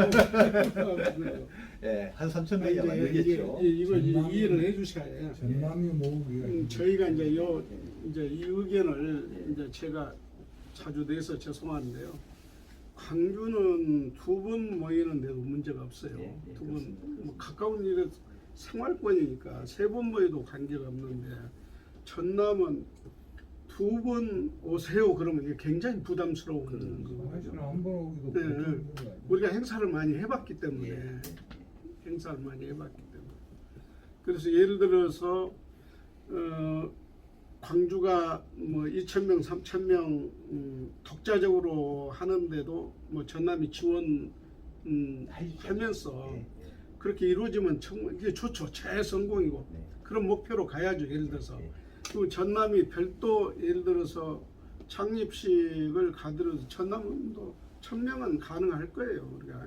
예, 한 3,000명이 아마 늘겠죠. 이걸 이해를 해주셔야 해요. 전남이 모으기가 저희가 이제 이 의견을 이제 제가 자주 내서 죄송한데요. 광주는 두 번 모이는데도 문제가 없어요. 예, 예, 두 번 뭐 가까운 일에 생활권이니까 세 번 모여도 관계가 없는데 전남은 두 번 오세요 그러면 이게 굉장히 부담스러운 거거든요. 한번 오기도 네, 우리가 행사를 많이 해봤기 때문에 예. 행사를 많이 해봤기 때문에 그래서 예를 들어서 광주가 뭐 2,000명, 3,000명 독자적으로 하는데도 뭐 전남이 지원 하면서 예, 예. 그렇게 이루어지면 정말 이게 좋죠. 최성공이고 네. 그런 목표로 가야죠. 예를 들어서 예. 그 전남이 별도 예를 들어서 창립식을 가더라도 전남도 1,000명은 가능할 거예요. 우리가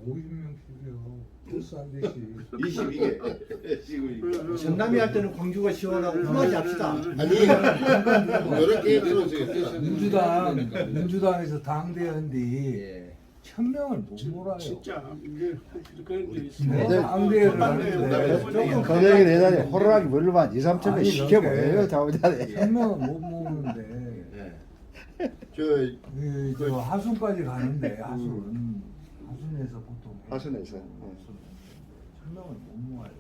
50명씩이요. 버스 한 대씩. 22개 지금 전남이 할 때는 광주가 지원하고 그만하지 합시다. 아니 여러 개 들어서 민주당에서 당대회인데 예. 1,000명을 못 몰아요. 진짜 이게 그런 게 네. 있습니다. 당대회를 네. 하는데 거기에 대단히 호루라기 물로만 2, 3천명 아니, 시켜보여요. 그렇게 자우자네. 1,000명은 못 모으는데 저 저 하순까지 가는데 하순에서 보통 하순에서. 1,000명을 못 모아요.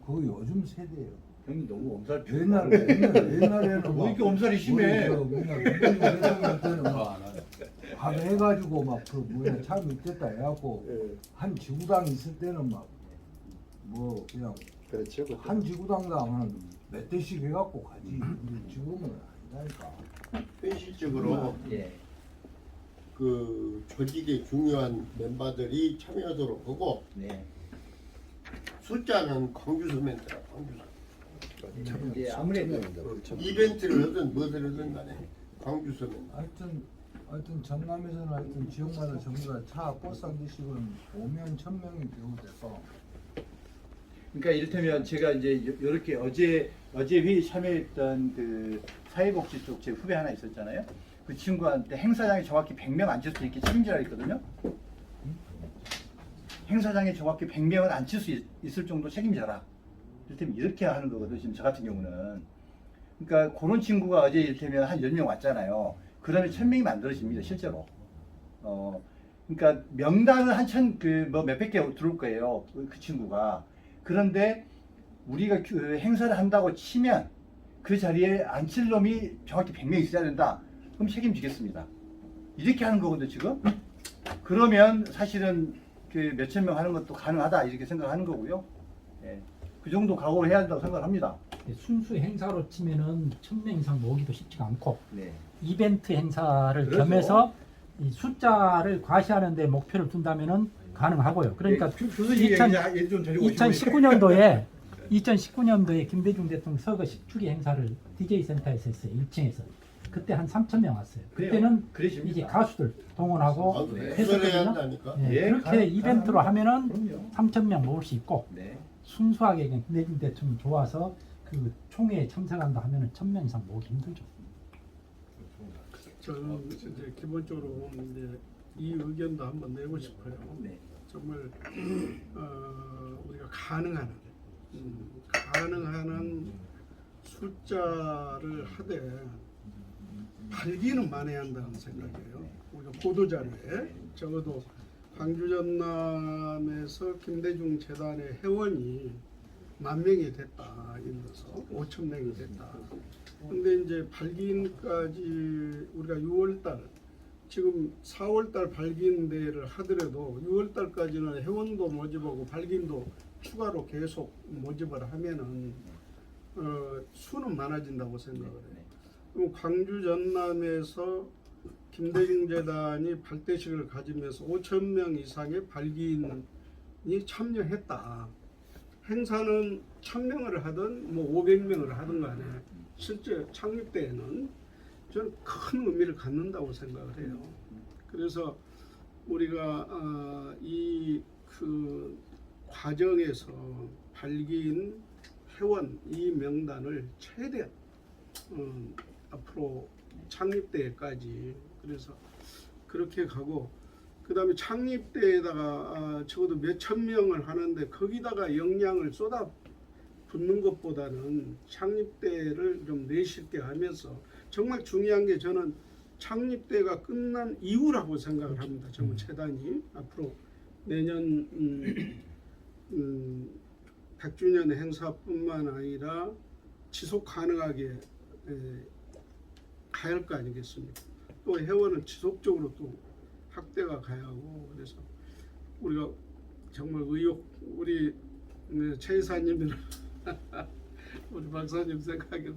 그거 요즘 세대예요. 형님 너무 엄살표. 옛날에는 뭐 이렇게 엄살이 심해. 맨날 대통령 때는 밥 해가지고 막 그 뭐야 참 있겠다 해갖고 한 지구당 있을 때는 막 뭐 그냥 그렇죠. 한 지구당당 한몇 대씩 해갖고 가지. 근데 지금은 아니니까. 현실적으로 예. 그 조직의 중요한 멤버들이 참여하도록 하고 네. 숫자는 광주 서면대라 광주 서면. 예, 아무래도 이벤트를 하든 뭐든 하든 간에 광주 서면. 하여튼 전남에서는 하여튼 지역마다 전부 다 차 버스 한 대씩은 오면 1,000명이 배우 돼서 그러니까 이를테면 제가 이제 이렇게 어제 회의 참여했던 그 사회복지 쪽 제 후배 하나 있었잖아요. 그 친구한테 행사장에 정확히 100명 앉힐 수 있게 책임지라 했거든요. 행사장에 정확히 100명은 앉힐 수 있을 정도 책임져라. 이를테면 이렇게 하는 거거든요. 지금 저 같은 경우는. 그러니까 그런 친구가 어제 이를테면 한 10명 왔잖아요. 그러면 1,000명이 만들어집니다. 실제로. 그러니까 명단은 뭐 몇백 개 들어올 거예요. 그 친구가. 그런데 우리가 그 행사를 한다고 치면 그 자리에 앉힐 놈이 정확히 100명 있어야 된다. 그럼 책임지겠습니다. 이렇게 하는 거거든요, 지금. 그러면 사실은 그 몇천 명 하는 것도 가능하다. 이렇게 생각하는 거고요. 예. 그 정도 각오를 해야 된다고 생각합니다. 순수 행사로 치면은 1,000명 이상 모으기도 쉽지가 않고 네. 이벤트 행사를 그렇죠. 겸해서 이 숫자를 과시하는 데 목표를 둔다면은 가능하고요. 그러니까 예, 교수님 2019년도에 김대중 대통령 서거 10주기 행사를 DJ 센터에서 했어요. 1층에서. 그때 한 3,000명 왔어요. 그때는 그러십니다. 이제 가수들 동원하고 아, 그래야 했었거든요. 한다니까. 예, 예, 그렇게 이벤트로 하면은 그럼요. 3,000명 모을 수 있고 네. 순수하게 그냥 김대중 대통령 좋아서 그 총회에 참석한다 하면은 1,000명 이상 모으기 힘들죠. 저는 이제 기본적으로 이제 이 의견도 한번 내고 싶어요. 네. 정말 우리가 가능한 한 가능한 한 숫자를 하되 발기는 많이 한다는 생각이에요. 우리가 보도자료에 적어도 광주 전남에서 김대중 재단의 회원이 10,000명이 됐다. 일러서 5,000명이 됐다. 근데 이제 발기인까지 우리가 6월달 지금 4월달 발기인대회를 하더라도 6월달까지는 회원도 모집하고 발기인도 추가로 계속 모집을 하면은 수는 많아진다고 생각을 해요. 그럼 광주 전남에서 김대중 재단이 발대식을 가지면서 5,000명 이상의 발기인이 참여했다. 행사는 1,000명을 하든 뭐 500명을 하든 간에 실제 창립 때에는 저는 큰 의미를 갖는다고 생각을 해요. 그래서 우리가 이 그 과정에서 발기인 회원 이 명단을 최대한 앞으로 창립 때까지 그래서 그렇게 가고 그 다음에 창립 때에다가 적어도 몇천 명을 하는데 거기다가 역량을 쏟아 붓는 것보다는 창립 때를 좀 내쉽게 하면서 정말 중요한 게 저는 창립 때가 끝난 이후라고 생각을 합니다. 정말 재단이 앞으로 내년 100주년 행사뿐만 아니라 지속 가능하게 가야 할 거 아니겠습니까? 또 회원은 지속적으로 또 확대가 가야 하고 그래서 우리가 정말 우리 최 이사님들 우리 박사님 생각에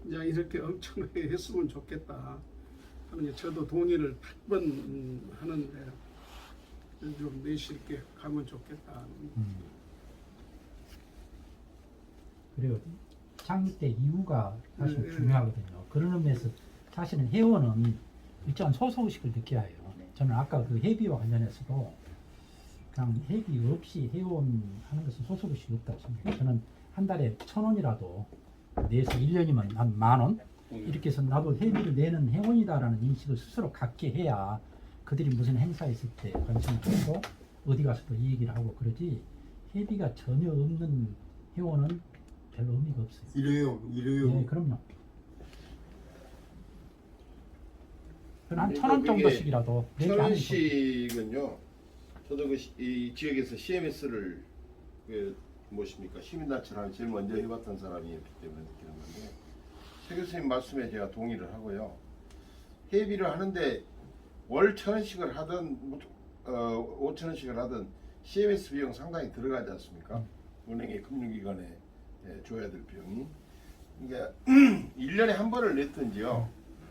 이제 이렇게 엄청나게 했으면 좋겠다 하는 저도 동의를 100번 하는데 좀 내실 있게 가면 좋겠다. 그리고 창립 때 이유가 사실 중요하거든요. 그런 의미에서 사실은 회원은 일정한 소속의식을 느껴야 해요. 저는 아까 그 회비와 관련해서도 그냥 회비 없이 회원하는 것은 소속의식이 없다고 생각해요. 저는 한 달에 1,000원이라도 내서 1년이면 한 10,000원 이렇게 해서 나도 회비를 내는 회원이다라는 인식을 스스로 갖게 해야 그들이 무슨 행사 있을 때 관심을 갖고 어디 가서도 이 얘기를 하고 그러지 회비가 전혀 없는 회원은 별로 의미가 없어요. 일회용. 네, 그럼요. 한 1,000원 정도씩이라도 내게 하면 1,000원씩은요. 저도 이 지역에서 CMS를 무엇입니까 시민단체를 하면 제일 먼저 해봤던 사람이었기 때문에 느끼는 건데 최 교수님 말씀에 제가 동의를 하고요. 회비를 하는데 월 1,000원씩을 하든 5,000원씩을 하든 CMS 비용 상당히 들어가지 않습니까? 은행의 금융기관에 줘야 될 비용이. 그러니까 1년에 한 번을 냈든지요.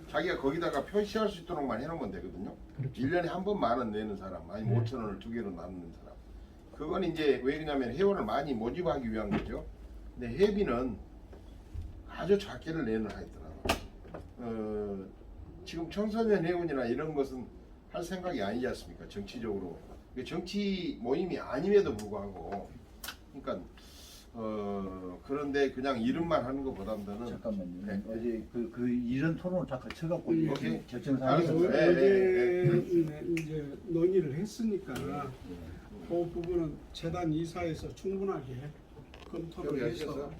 자기가 거기다가 표시할 수 있도록만 해놓으면 되거든요. 그렇죠. 1년에 한 번 10,000원 내는 사람, 아니면 5,000원을 2개로 나누는 사람. 그건 이제 왜 그러냐면 회원을 많이 모집하기 위한 거죠. 근데 회비는 아주 작게를 내는 하더라고요. 지금 청소년 회원이나 이런 것은 할 생각이 아니지 않습니까? 정치적으로. 정치 모임이 아님에도 불구하고. 그러니까 그런데 그냥 이름만 하는 것보다는 잠깐만요. 네. 어제 그 이런 토론을 다 거쳐갖고 오케이. 결정사항이 알았어요. 있었어요. 어제 이제 논의를 했으니까 그 부분은 재단 이사에서 충분하게 검토를 해서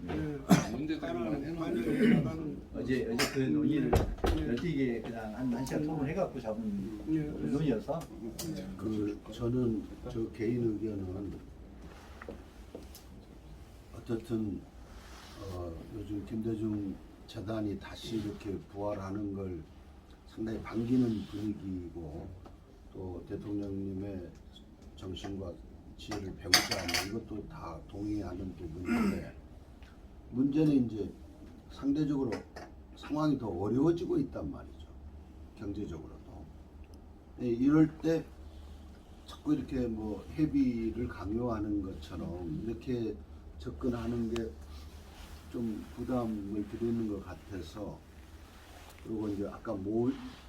반영해나가는 어제 그 논의를 어떻게 그냥 한 시간 토론해갖고 잡은 논의여서 저는 저 개인 의견은 어쨌든 요즘 김대중 재단이 다시 이렇게 부활하는 걸 상당히 반기는 분위기이고 또 대통령님의 정신과 지혜를 배우자 이것도 다 동의하는 부분인데 문제는 이제 상대적으로 상황이 더 어려워지고 있단 말이죠. 경제적으로도. 이럴 때 자꾸 이렇게 뭐 회비를 강요하는 것처럼 이렇게 접근하는 게 좀 부담을 드리는 것 같아서 그리고 이제 아까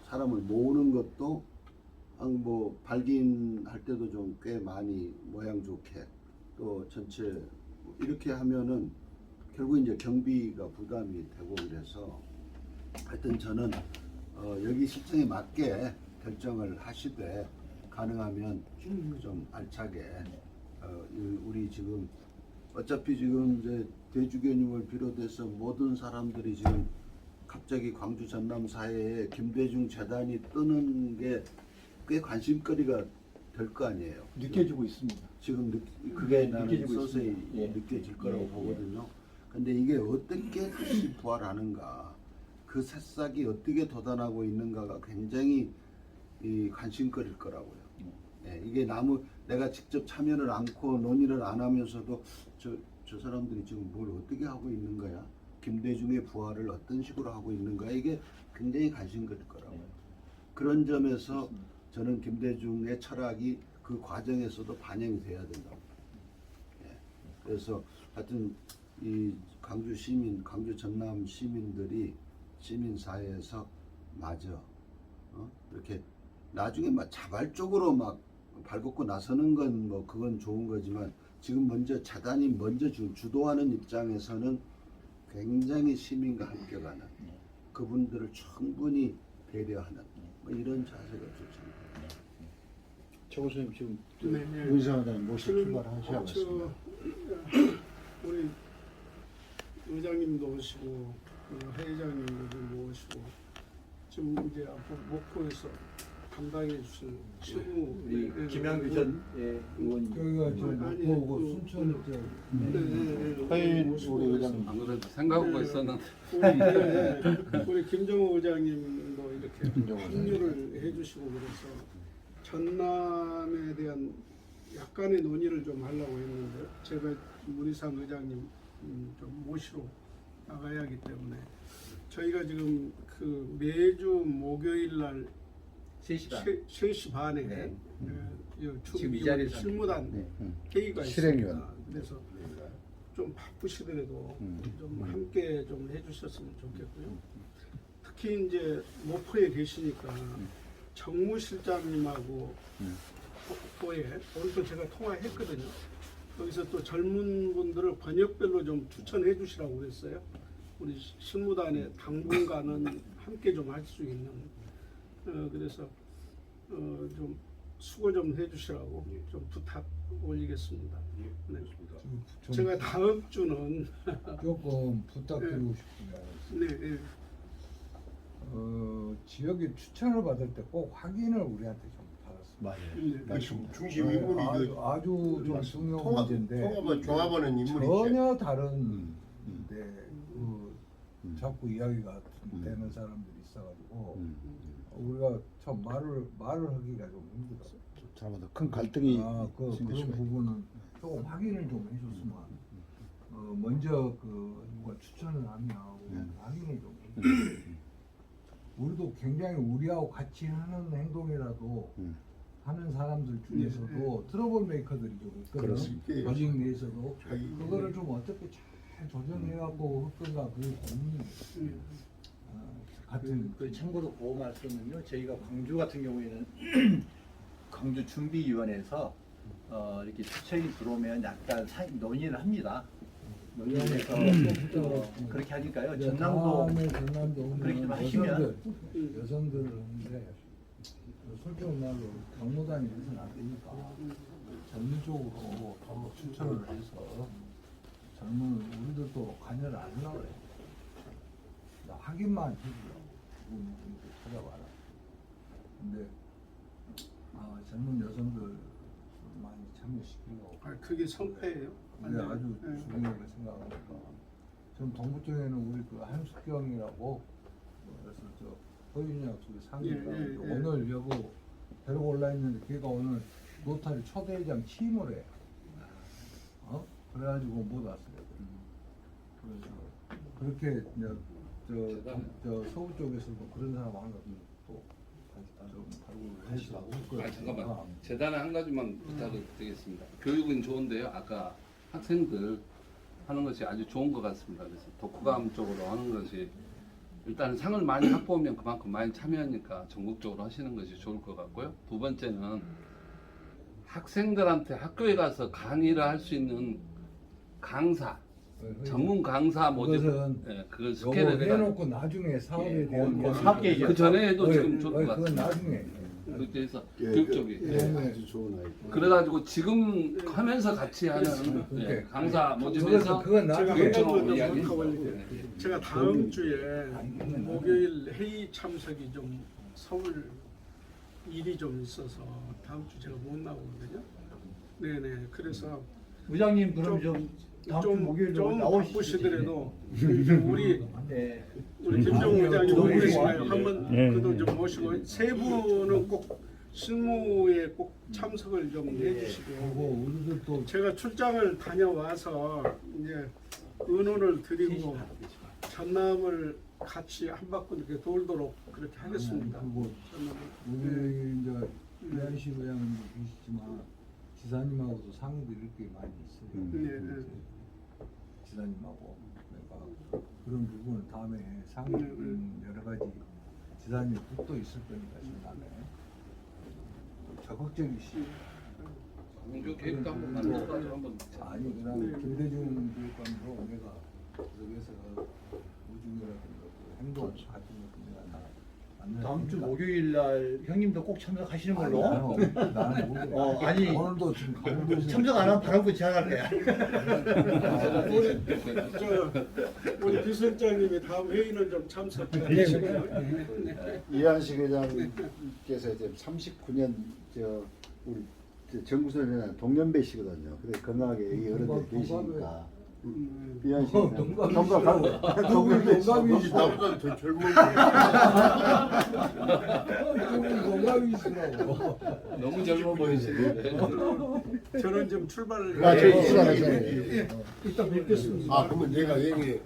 사람을 모으는 것도 뭐 발기인할 때도 좀 꽤 많이 모양 좋게 또 전체 이렇게 하면은 결국 이제 경비가 부담이 되고 그래서 하여튼 저는 여기 실정에 맞게 결정을 하시되 가능하면 좀 알차게 우리 지금 어차피 지금 이제 대주교님을 비롯해서 모든 사람들이 지금 갑자기 광주 전남 사회에 김대중 재단이 뜨는 게 꽤 관심거리가 될 거 아니에요. 느껴지고 있습니다. 지금 그게 그게 나는 느껴지고 서서히 있습니다. 예. 느껴질 거라고 예, 보거든요. 근데 이게 어떻게 다시 부활하는가, 그 새싹이 어떻게 돋아나고 있는가가 굉장히 이 관심거리일 거라고요. 예, 이게 내가 직접 참여를 않고 논의를 안 하면서도 저 사람들이 지금 뭘 어떻게 하고 있는 거야? 김대중의 부활을 어떤 식으로 하고 있는 거야? 이게 굉장히 관심거리일 거라고요. 그런 점에서 저는 김대중의 철학이 그 과정에서도 반영이 돼야 된다고. 예. 그래서 하여튼 이 광주 시민, 광주 전남 시민들이 시민 사회에서 마저 이렇게 나중에 막 자발적으로 막 발벗고 나서는 건 뭐 그건 좋은 거지만 지금 먼저 재단이 먼저 주도하는 입장에서는 굉장히 시민과 함께 가는 그분들을 충분히 배려하는 뭐 이런 자세가 좋습니다. 조 교수님 지금 네, 네. 의사단 모시 지금 출발하셔야겠습니다. 우리 의장님도 오시고 회장님도 모시고 지금 이제 앞으로 목포에서 담당해 주실 실무 우리 김양규 전 의원님. 저희가 저 아니, 목포고 그- 순천 저 화요일 우리 의장님 안 그래도 생각하고 있었는데 우리 김정호 의장님도 이렇게 김정호 합류를 해주시고 그래서 전남에 대한 약간의 논의를 좀 하려고 했는데 제가 문희상 의장님 좀 모시러 나가야 하기 때문에 저희가 지금 그 매주 목요일 날 3시 반. 3시 반에 네. 지금 이 자리에서 실무단 네. 회의가 실행위원. 있습니다. 그래서 좀 바쁘시더라도 좀 함께 좀 해주셨으면 좋겠고요. 특히 이제 목포에 계시니까 정무실장님하고 목포에 오늘도 제가 통화했거든요. 거기서 또 젊은 분들을 번역별로 좀 추천해 주시라고 그랬어요. 우리 실무단에 당분간은 함께 좀 할 수 있는 그래서 좀 수고 좀 해주시라고 좀 부탁 올리겠습니다. 네. 제가 다음 주는 조금 부탁드리고 싶습니다. 네, 네. 지역에 추천을 받을 때 꼭 확인을 우리한테 좀 받았습니다. 맞아요. 네. 중심 인물이 아주 좀 중요한 문제인데 통합을 종합하는 인물이죠. 전혀 다른 데 자꾸 이야기가 되는 사람들이 있어가지고 우리가 참 말을 하기가 좀 힘들었어요. 잘못해 큰 갈등이 그런 생길 수가 있죠. 부분은 조금 확인을 좀 해줬으면 먼저 누가 추천을 하면 확인을 좀 해주세요. 우리도 굉장히 우리하고 같이 하는 행동이라도 하는 사람들 중에서도 트러블 메이커들이 좀 있거든요. 그렇습니다. 조직 내에서도 자기- 그거를 좀 어떻게 잘 조정해갖고 할 건가 그게 고민이 같은 그 참고로 그 말씀은요. 저희가 광주 같은 경우에는 광주 준비위원회에서 이렇게 추천이 들어오면 약간 논의를 합니다. 논의해서 그렇게 하니까요. 전남도 전남도 그렇게 좀 하시면 여성들을 하는데 솔직한 말로 경로당이 해서는 안 되니까 전문적으로 서로 추천을 해서 젊은 우리들도 관여를 안 하려고 그래요. 확인만 해주려고 누구누구 찾아봐라. 근데 젊은 여성들 많이 참여시키려고 그게 성패예요. 근데 아주 네. 중요하게 생각하니까 지금 동부 쪽에는 우리 그 한숙경이라고 그래서 저 허윤이하고 상의가 예, 예, 예. 오늘 여보 데리고 올라있는데 걔가 오늘 노타리 초대회장 취임을 해. 그래가지고 못 왔어요. 그래서 그렇게 이제 저 서부 쪽에서도 그런 사람 하나 좀 발굴을 해서 올 거예요. 잠깐만 재단에 한 가지만 부탁을 드리겠습니다. 교육은 좋은데요. 아까 학생들 하는 것이 아주 좋은 것 같습니다. 그래서 독후감 쪽으로 하는 것이 일단 상을 많이 확보하면 그만큼 많이 참여하니까 전국적으로 하시는 것이 좋을 것 같고요. 두 번째는 학생들한테 학교에 가서 강의를 할 수 있는 강사, 전문 강사 모집, 그것은 그걸 요거 스케일을 해가 해놓고 나중에 사업에 대한 사업 계획이요. 그 전에 해도 지금 좋을 것 그건 같습니다. 나중에 그렇게 해서 예, 교육적이. 예, 아주 좋은 아이디어. 그래가지고 지금 하면서 같이 하는 예, 강사 모집에서 그건 제가 나중에 한 교육적으로 가지만 좀 이야기. 부탁 올릴게요. 제가 다음 주에 목요일 회의 참석이 좀 서울 일이 좀 있어서 다음 주 제가 못 나오거든요. 네네. 그래서 의장님 그럼 좀 다음 주 목요일로 좀 나오시지. 바쁘시더라도 우리 네. 김정우 의장님 너무 모시고요. 좋아요. 한번 그도 좀 모시고 세 분은 꼭 실무에 꼭 참석을 좀 해주시고 그리고 우리들도 제가 출장을 다녀와서 이제 의논을 드리고 전남을 같이 한 바퀴 이렇게 돌도록 그렇게 하겠습니다. 그리고 전남을. 우리 이제 이한식 의장님도 계시지만 지사님하고도 상의드릴 게 많이 있어요. 네, 네. 지사님하고 내가 그런 부분을 다음에 상의드리는 여러 가지 지사님 뜻도 있을 거니까 신나네. 적극적이시. 공조 계획도 한번 만들어가지고 한번 아니 그다음에 김대중 교육감도 내가 그래서 우중이라든가 그 행동 같은 것도 내가 다 만나서 다음 주 목요일 날 형님도 꼭 참석하시는 걸로. 나는 모르겠어. 아니 오늘도 지금 강원도에서 참석 안 하면 바람고 지나갈 거야. 우리 비서장님이 다음 회의는 좀 참석해 주시고요. 이한식 회장께서 이제 39년 우리 정구선이나 동년배시거든요. 그래 건강하게 이 어른들 계시니까 이한식 회장 동갑하고 동갑이지. 나보다 더 젊은 동갑이시라고. 너무 젊어 보이시는데. 저는 좀 출발을 아, 저 수고하셨어요. 이따 뵙겠습니다. 아 그러면 내가 여기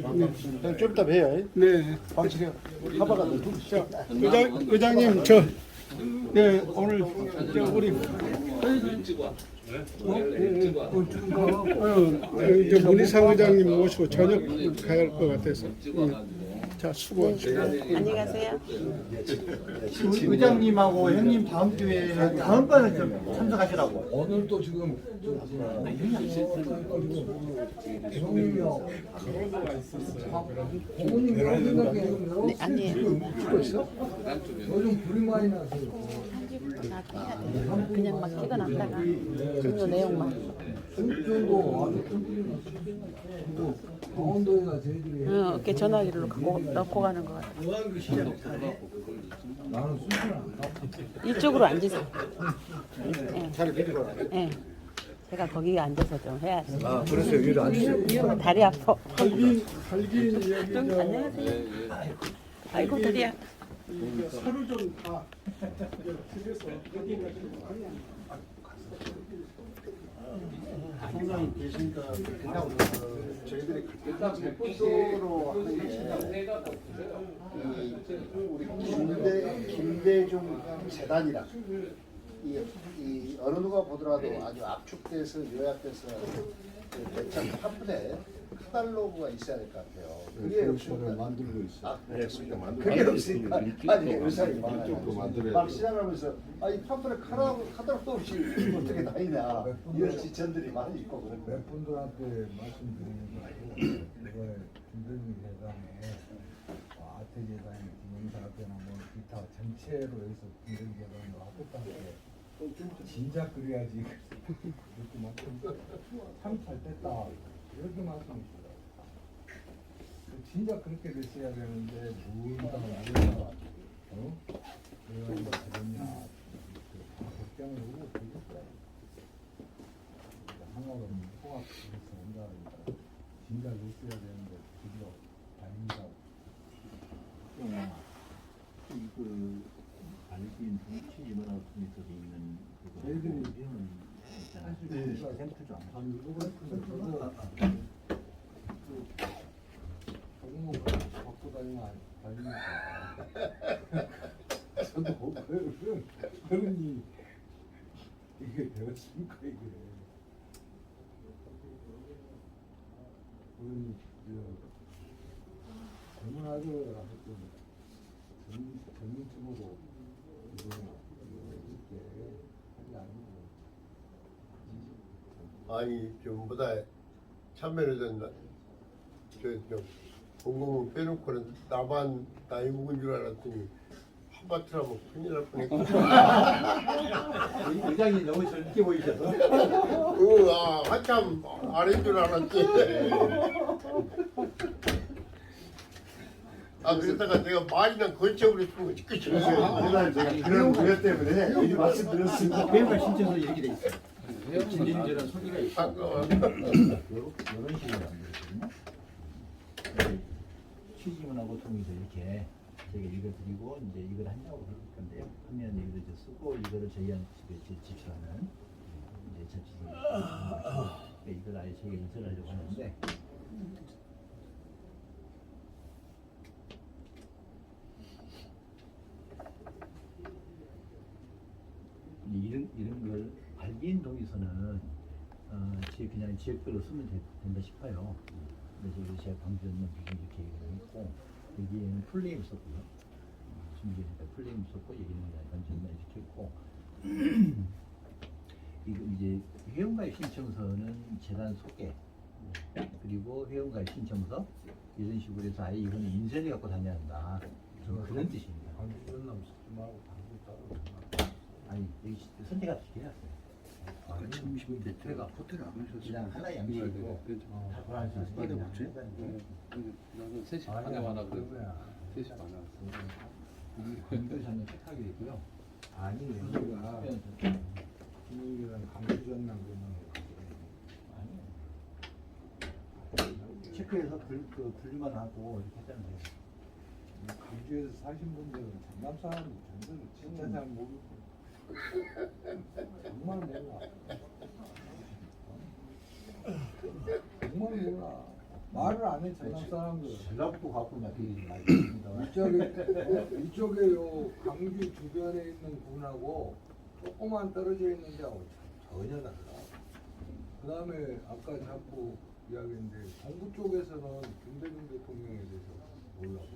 형 좀 이따 봬요. 네. 방식에 하바가 너 의장님 네 오늘 우리 이제 문희상 의장님 모시고 저녁 가야 할 것 같아서 자 수고하십시오. 안녕히 가세요. 의장님하고 형님 다음 주에 다음번에 좀 참석하시라고. 오늘도 지금 네, 아니에요. 요즘 불이 많이 나서요. 그냥 막 찍어놨다가 그 내용만. 정도 아주 그리고 강원도에다 저희들이 어깨 전화기로 넣고 가는 것 같아. 나는 수술 안 가. 이쪽으로 앉으세요. 예. 제가 거기 앉아서 좀 해야지. 아 그래서 여기를 앉으세요. 다리 아파. 할긴 좀 안녕하세요. 아이고 다리야. 서로 좀다 집에서 항상 계시니까 저희들이 목표로 하는 게 우리 김대중 재단이라 이 어느 누가 보더라도 아주 압축돼서 요약돼서 대참 화분에 카탈로그가 있어야 될 것 같아요. 그게 없으니까 만들고 있어요. 그게 없으니까 아직 의사가 많아요. 막 시작하면서 이 팜플에 카탈로그 없이 어떻게 다니냐 이런 지천들이 많이 있고 그런 거예요. 몇 분들한테 말씀드리는 거고 이번에 김대중 재단에 아태 재단이 김영사한테나 뭐 기타 전체로 해서 김대중 재단으로 하겠다는데 진작 그래야지 이렇게 참잘 됐다 이렇게 말씀하시더라고요. 진작 그렇게 됐어야 되는데 누군가 누군가 그래가지고 그랬냐 걱정을 하고 그랬어요. 하나로 통합해서 온다니까 진작 했어야 되는데 드디어 아닙니다. 그 알긴 정치 인문학에서 있는 그거 저희들이 있잖아요. 센트죠. 조금만 갖고 다니면 다니니까. 저도 그런 이게 되었으니까 이게. 그런 젊은 아들 젊은 친구도 이거 이렇게 하지 않고 아니 전부 다 참여해서 저 공공을 빼놓고는 나만 나이 먹은 줄 알았더니 한바트라면 큰일 날 뻔했고. 의장이 너무 젊게 보이셔서. 한참 아닌 줄 알았지. 그러다가 내가 말이나 걸쳐버렸던 거지. 그치? 그날 제가 그런 우려 때문에 여기 말씀드렸습니다. 회원가 신청서 이렇게 돼 있어요. 김대중이라는 소리가 있어. 이런 식으로 안 되거든요. 취지문하고 통해서 이렇게 제가 읽어드리고 이제 이걸 한다고 그럴 건데요. 하면 이거를 이제 쓰고 이거를 저희한테 제출하는 이제 접수를 이걸 아예 저희가 인쇄하려고 하는데. 이런 걸 발기인 동의서는 그냥 지역별로 쓰면 된다 싶어요. 그래서 제가 광주는 이렇게 얘기했고 여기에는 풀네임 썼고요. 준비하니까 풀네임 썼고 여기는 그냥 광주만 이렇게 했고 이거 이제 회원가입 신청서는 재단 소개 그리고 회원가입 신청서 이런 식으로 해서 아예 이거는 인쇄를 갖고 다녀야 한다. 그런 뜻입니다. 아니 여기 선택가 두개 해놨어요. 참 힘든데 제가 호텔을 안 그냥 오셨어요. 하나 양식이고 다 돌아갈 수 있게 이게 뭐지? 나는 3시 반에 와라 그래. 3시 반에 왔어. 광주시는 택하게 되고요. 아니 우리가 김일이랑 강주 전남 체크해서 분류만 하고 이렇게 했다는 거예요. 강주에서 사신 분들은 전남 사람 전부 진짜 잘 모르고 정말 몰라. 정말 몰라. 말을 안 해 전남 사람들. 전라북도 갖고 나기 많이 있습니다. 이쪽에요 강주 주변에 있는 군하고 조금만 떨어져 있는 데하고 전혀 달라. 그 다음에 아까 자꾸 이야기했는데 동부 쪽에서는 김대중 대통령에 대해서 몰라요.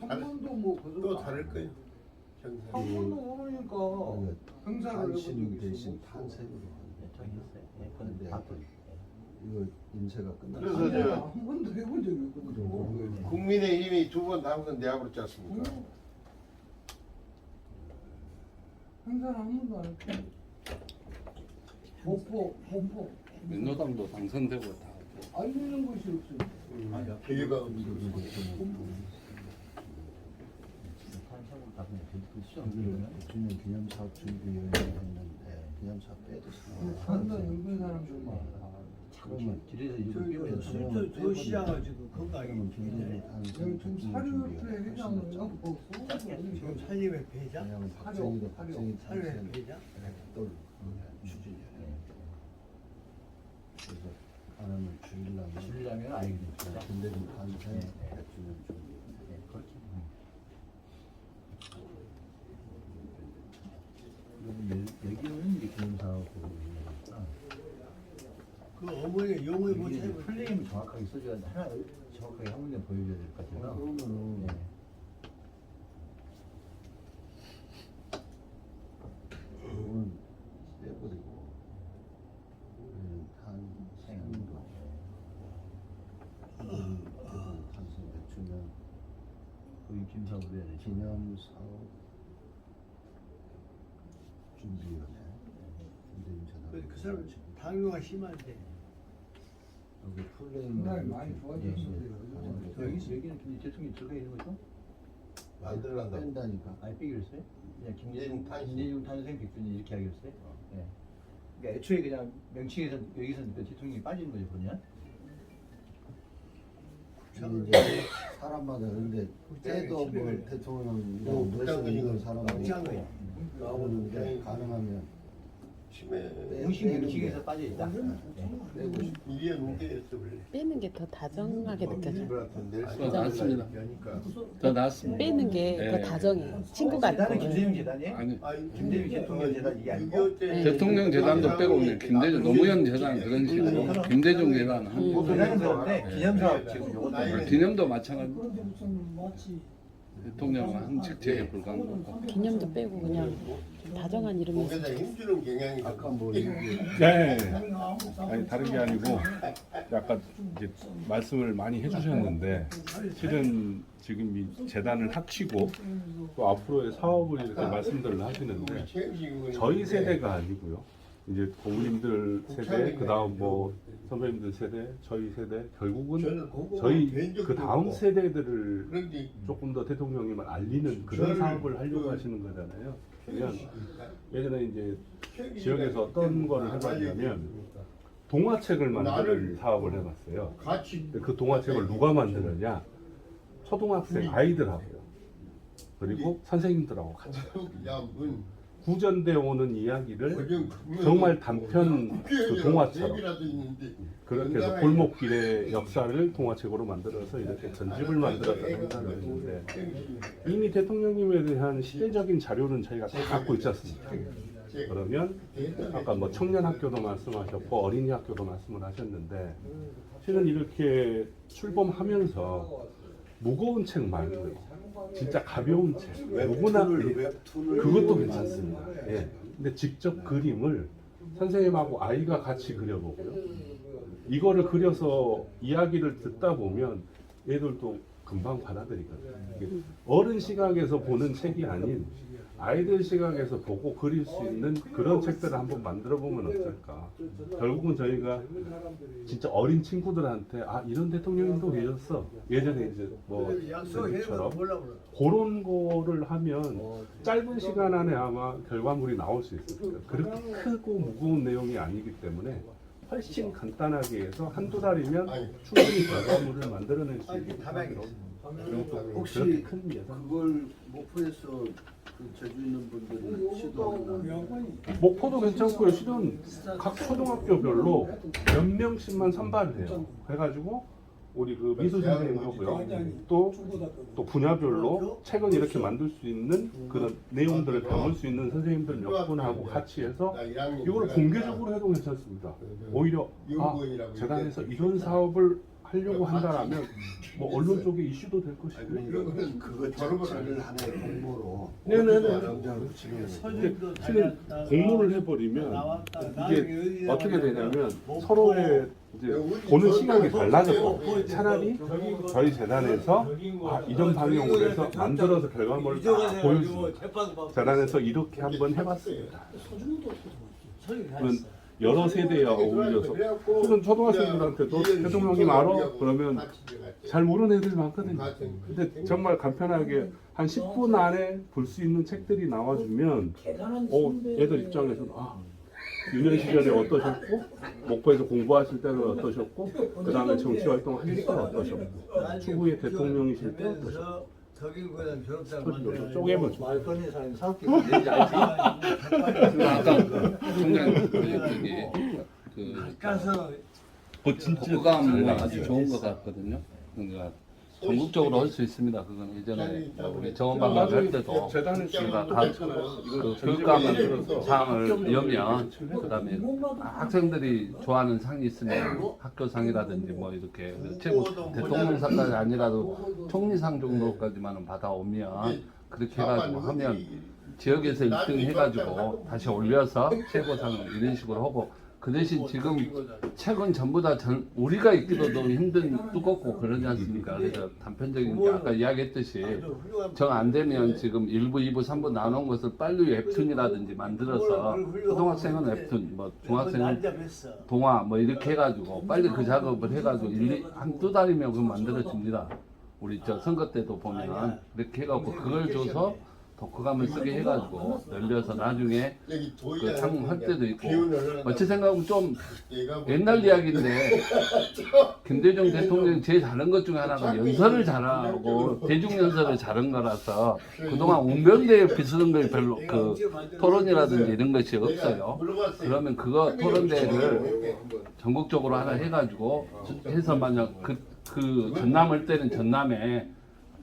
한 번도 뭐 또 그거 다를 거예요. 한 번도 모르니까 행사를 해본 적이 탄신 있어. 대신 탄생으로 저기 있어요. 예, 그건 네. 바꿔. 이거 인쇄가 그래서 끝났어요. 저 한 번도 해본 적이 없거든. 국민의힘이 2번 당선 내가 그렇지 않습니까? 행사를 한 번도 안 했고. 목포 민노당도 당선되고 다. 알리는 것이 없어요. 기회가 탄성으로 다 그냥 그 시험 여기는 주민 기념사업 준비위원회 했는데 기념사업 빼주세요. 산다 연변 사람들만. 그러면 길에서 이거 그러면 빼면 더 시작하지고 그러면 김대중 여기 좀 사료협회 회장을 하고 지금 살림의 배자? 왜냐면 박정희도 사료, 박정희 사료의 탄생 배자? 또 추진이에요. 그래서 하나는 줄이려면 아예 그냥 줄이자. 김대중 탄생 네. 100주년 준비. 네, 그렇게. 그러면 여기는 이제 기념사하고 그 어머니가 영어에 못 여기 찾고 플레임을 정확하게 써줘야 하나 정확하게 한 군데 보여줘야 될 것 같아서. 그러면은 네. 이거는 빼버리고 탄생도 김대중 탄생 100주년 거기 김사업을 해야 되지. 기념사업 준비위원회 김대중 재단. 그 사람 당뇨가 심한데 여기 플레임을 상당히 많이 좋아졌는데요. 여기는 김 대통령이 들어가 있는 거죠? 안 들어간다. 뺀다니까. 아예 빼기로 했어요? 그냥 김대중 탄생. 김대중 탄생 100주년 이렇게 하기로 했어요? 네. 그러니까 애초에 그냥 명칭에서 여기서 대통령이 빠지는 거죠, 그러면? 이제 사람마다 그런데 때도 뭐 대통령이라고 북한 있는 거니까 사람도 북한 있고 거야. 나오는데 가능하면 심해 공식 명칭에서 빠져 있다. 빼고 싶어. 이게 문제였어 원래. 빼는 게 더 다정하게 느껴져. 더 낫습니다. 더 낫습니다. 빼는 게 더 네. 다정해. 친구가 재단은 있고. 김대중 재단이에요? 아니 김대중 대통령 재단 이게 아니고? 6.25 때 대통령 재단도 빼고 그냥 김대중 노무현 재단 그런 식으로 김대중 재단 뭐 한 그냥 그런데 기념사업 지금 요것도 기념도 마찬가지. 그런데 무슨 마치 대통령은 한 책제에 불과한 거고. 기념도 빼고 그냥 다정한 이름이 목에다 힘주는 경향이 아까 뭐 이게 네. 아니 다른 게 아니고 약간 이제 말씀을 많이 해주셨는데 실은 지금 이 재단을 합치고 또 앞으로의 사업을 이렇게 말씀들을 하시는데 저희 세대가 아니고요. 이제 고모님들 세대, 그 다음 뭐 선배님들 세대, 저희 세대, 결국은 저희 그 다음 세대들을 그런데 조금 더 대통령님을 알리는 그런 사업을 하려고 하시는 거잖아요. 그러면 예전에 이제 지역에서 어떤 거를 해봤냐면 동화책을 만드는 사업을 해봤어요. 같이 근데 그 동화책을 누가 만드느냐? 초등학생 아이들하고요. 그리고 선생님들하고 같이 야문 구전되어 오는 이야기를 정말 단편 그 동화처럼 그렇게 해서 골목길의 역사를 동화책으로 만들어서 이렇게 전집을 만들어서 행사를 했는데 이미 대통령님에 대한 시대적인 자료는 저희가 다 갖고 있지 않습니까? 그러면 아까 뭐 청년학교도 말씀하셨고 어린이학교도 말씀을 하셨는데 실은 이렇게 출범하면서 무거운 책 말고요. 진짜 가벼운 책, 누구나 그것도 괜찮습니다. 예. 근데 직접 그림을 선생님하고 아이가 같이 그려보고요. 이거를 그려서 이야기를 듣다 보면 애들도 금방 받아들이거든요. 이게 어른 시각에서 보는 책이 아닌 아이들 시각에서 보고 그릴 수 있는 그런 책들을 한번 만들어 보면 어떨까. 결국은 저희가 진짜 어린 친구들한테 아 이런 대통령님도 계셨어. 예전에 이제 뭐 저처럼 그런 거를 하면 짧은 시간 안에 아마 결과물이 나올 수 있을 거예요. 그렇게 크고 무거운 내용이 아니기 때문에 훨씬 간단하게 해서 한두 달이면 충분히 결과물을 만들어낼 수 있는 상황이라고. 그리고 또 혹시 그렇게 큰 예산 그걸 목포에서 그 제주 있는 분들이 시도하나? 목포도 괜찮고요. 실은 각 초등학교별로 몇 명씩만 선발해요. 해가지고 우리 그 미술 선생님하고요. 또 분야별로 책을 이렇게 만들 수 있는 그런 내용들을 담을 수 있는 선생님들 몇 분하고 같이 해서 이걸 공개적으로 해도 괜찮습니다. 오히려 재단에서 이런 사업을 하려고 한다라면 뭐 언론 쪽에 이슈도 될 것이고요. 그러면 그거 자체를 하나의 공모로 네네네. 영장을 붙이는 근데 실은 공모를 해버리면 이게 어떻게 되냐면 서로의 이제 보는 시각이 달라졌고 차라리 저희 재단에서 이런 방향으로 해서 만들어서 결과물을 다 보여줍니다. 재단에서 이렇게 한번 해봤습니다. 그러면 여러 세대에 어울려서 실은 초등학생들한테도 대통령님 알아? 그러면 잘 모르는 애들이 많거든요. 근데 정말 간편하게 한 10분 안에 볼 수 있는 책들이 나와주면 애들 입장에서는 유년 시절에 어떠셨고 목포에서 공부하실 때는 어떠셨고 그 다음에 정치활동 하실 때는 어떠셨고 추후에 대통령이실 때 어떠셨고 쪼개면 좀 말꺼는 사람이 사업계 되는지 알지? 아까 총장님 그 독후감 아주 좋은 것 같거든요. 그러니까 전국적으로 할 수 있습니다. 그건 예전에 우리 정원방학 할 때도 제가 그 교육감 상을 여면 그다음에 학생들이 좋아하는 상이 있으면 학교상이라든지 뭐 이렇게 최고 대통령상까지 아니라도 총리상 정도까지만은 받아오면 그렇게 해가지고 하면 지역에서 1등 해가지고 다시 올려서 최고상을 이런 식으로 하고 그 대신 지금 책은 전부 다 우리가 읽기도 힘든 두껍고 그러지 않습니까? 그래서 단편적인 게 아까 이야기했듯이 정 안 되면 지금 1부, 2부, 3부 나눈 것을 빨리 웹툰이라든지 만들어서 초등학생은 웹툰, 뭐 중학생은 동화 뭐 이렇게 해가지고 빨리 그 작업을 해가지고 한두 달이면 그거 만들어집니다. 우리 저 선거 때도 보면 그렇게 해갖고 그걸 줘서 독후감을 쓰게 해가지고 늘려서 나중에 그 상할 때도 있고 어찌 생각하면 좀 옛날 이야기인데 김대중 대통령이 제일 잘한 것 중에 하나가 연설을 잘하고 대중연설을 잘한 거라서 그동안 웅변대에 비슷한 걸 별로 그 토론이라든지 이런 것이 없어요. 그러면 그거 토론대를 전국적으로 하나 해가지고 해서 만약 그 전남 할 때는 전남에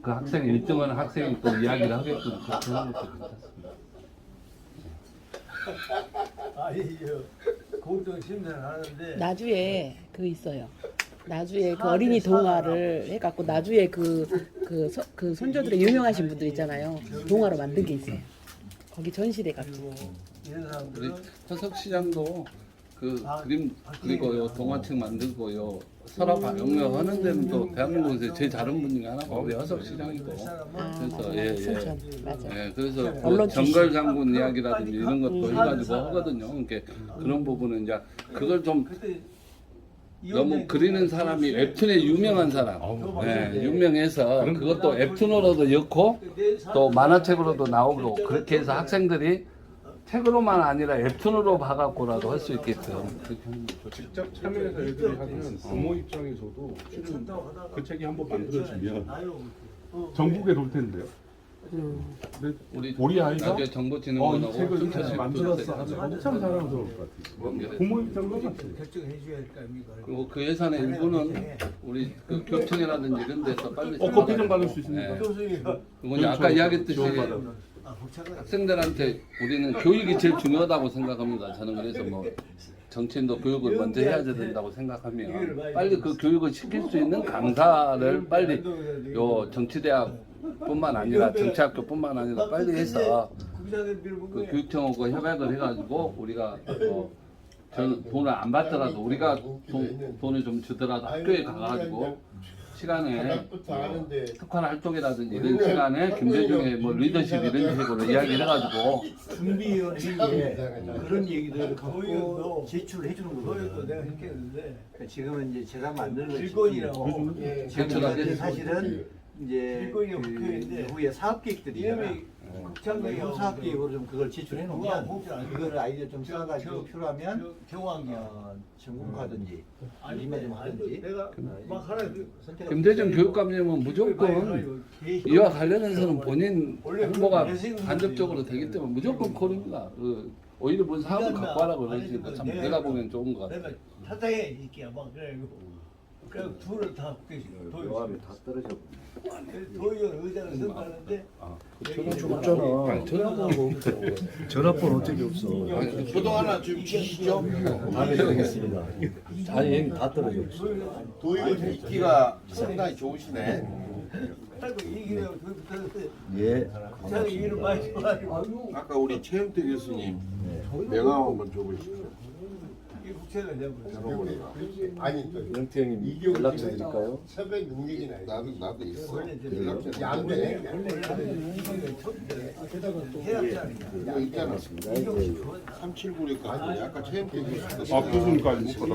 그 학생 1등은 학생이 또 이야기를 하게끔 그렇게 하는 것도 괜찮습니다. 공동 심사를 하는데 나주에 그 있어요. 나주에 그 어린이 동화를 해갖고 나주에 그 손주들의 유명하신 분들 있잖아요. 동화로 만든 게 있어요. 거기 전시돼가지고. 우리 화석시장도 그 그림 그리고요 동화책 만들고요 설화 영역하는 데는 또 대한민국에서 제일 잘한 분이 하나가 우리 화석시장이고 그래서 예. 순천 맞아. 예, 그래서 언론 그 정걸 장군 이야기라든지 이런 것도 해가지고 하거든요. 그러니까 그런 부분은 이제 그걸 좀 너무 그리는 사람이 웹툰에 유명한 사람, 예, 유명해서 그것도 웹툰으로도 엮고 또 만화책으로도 나오고 그렇게 해서 학생들이 책으로만 아니라 웹툰으로 봐갖고라도 할 수 있게끔 그렇게 하는 거죠. 직접 참여해서 애들이 하면 부모 입장에서도 실은 그 책이 한번 만들어지면 전국에 돌 텐데요. 근데 우리 아이가 나중에 이 정보진흥원하고 책을 순천시 만들었어 하면 엄청 자랑스러울 것 같아요. 부모 입장도 같아요. 그리고 그 예산의 일부는 우리 그 교통이라든지 이런 데서 빨리 커피 좀 받을 수 있습니까? 예. 그리고 이제 아까 이야기했듯이 학생들한테 우리는 교육이 제일 중요하다고 생각합니다. 저는 그래서 뭐 정치인도 교육을 먼저 해야 된다고 생각하면 빨리 그 교육을 시킬 수 있는 강사를 빨리 요 정치대학뿐만 아니라 정치학교뿐만 아니라 빨리 해서 그 교육청하고 협약을 해가지고 우리가 돈을 안 받더라도 우리가 돈을 좀 주더라도 학교에 가가지고 시간에 특화 활동이라든지 이런 시간에 김대중의 뭐 리더십 이런 식으로 이야기를 해가지고 준비위원회에 그런 얘기들을 갖고 제출을 해주는 거거든요. 그러니까 지금은 이제 재산 만드는 걸 제출하게 사실은 이제 그 이후에 사업 계획들이잖아. 그 사업 계획으로 좀 그걸 제출해 놓으면 이거를 아이디어 좀 써가지고 필요하면 전공하든지 아니면 좀 하든지 김대중 교육감님은 무조건 이와 관련해서는 본인 홍보가 간접적으로 되기 때문에 무조건 고릅니다. 오히려 뭔 사업을 갖고 하라고 그러시니까 참 내가 보면 좋은 것 같아요. 사장에 이렇게 막 그래 둘을 다 요함이 다 떨어져. 도의원 의장을 선발하는데 전화번호 어떻게 없어? 저도 하나 좀 주시죠. 다음에 드리겠습니다. 아니 다 떨어져. 도의원 인기가 상당히 좋으시네. 예. 사장이 일을 많이 해가지고 아까 우리 최영태 교수님 명함 한번 줘보시죠. 아니 영태 형님 연락처 드릴까요? 섭외 능력이 나도 있어. 연락처 안 돼. 이거 있잖아. 3796 아까 최영태 교수. 아 교수님까지 못 받아.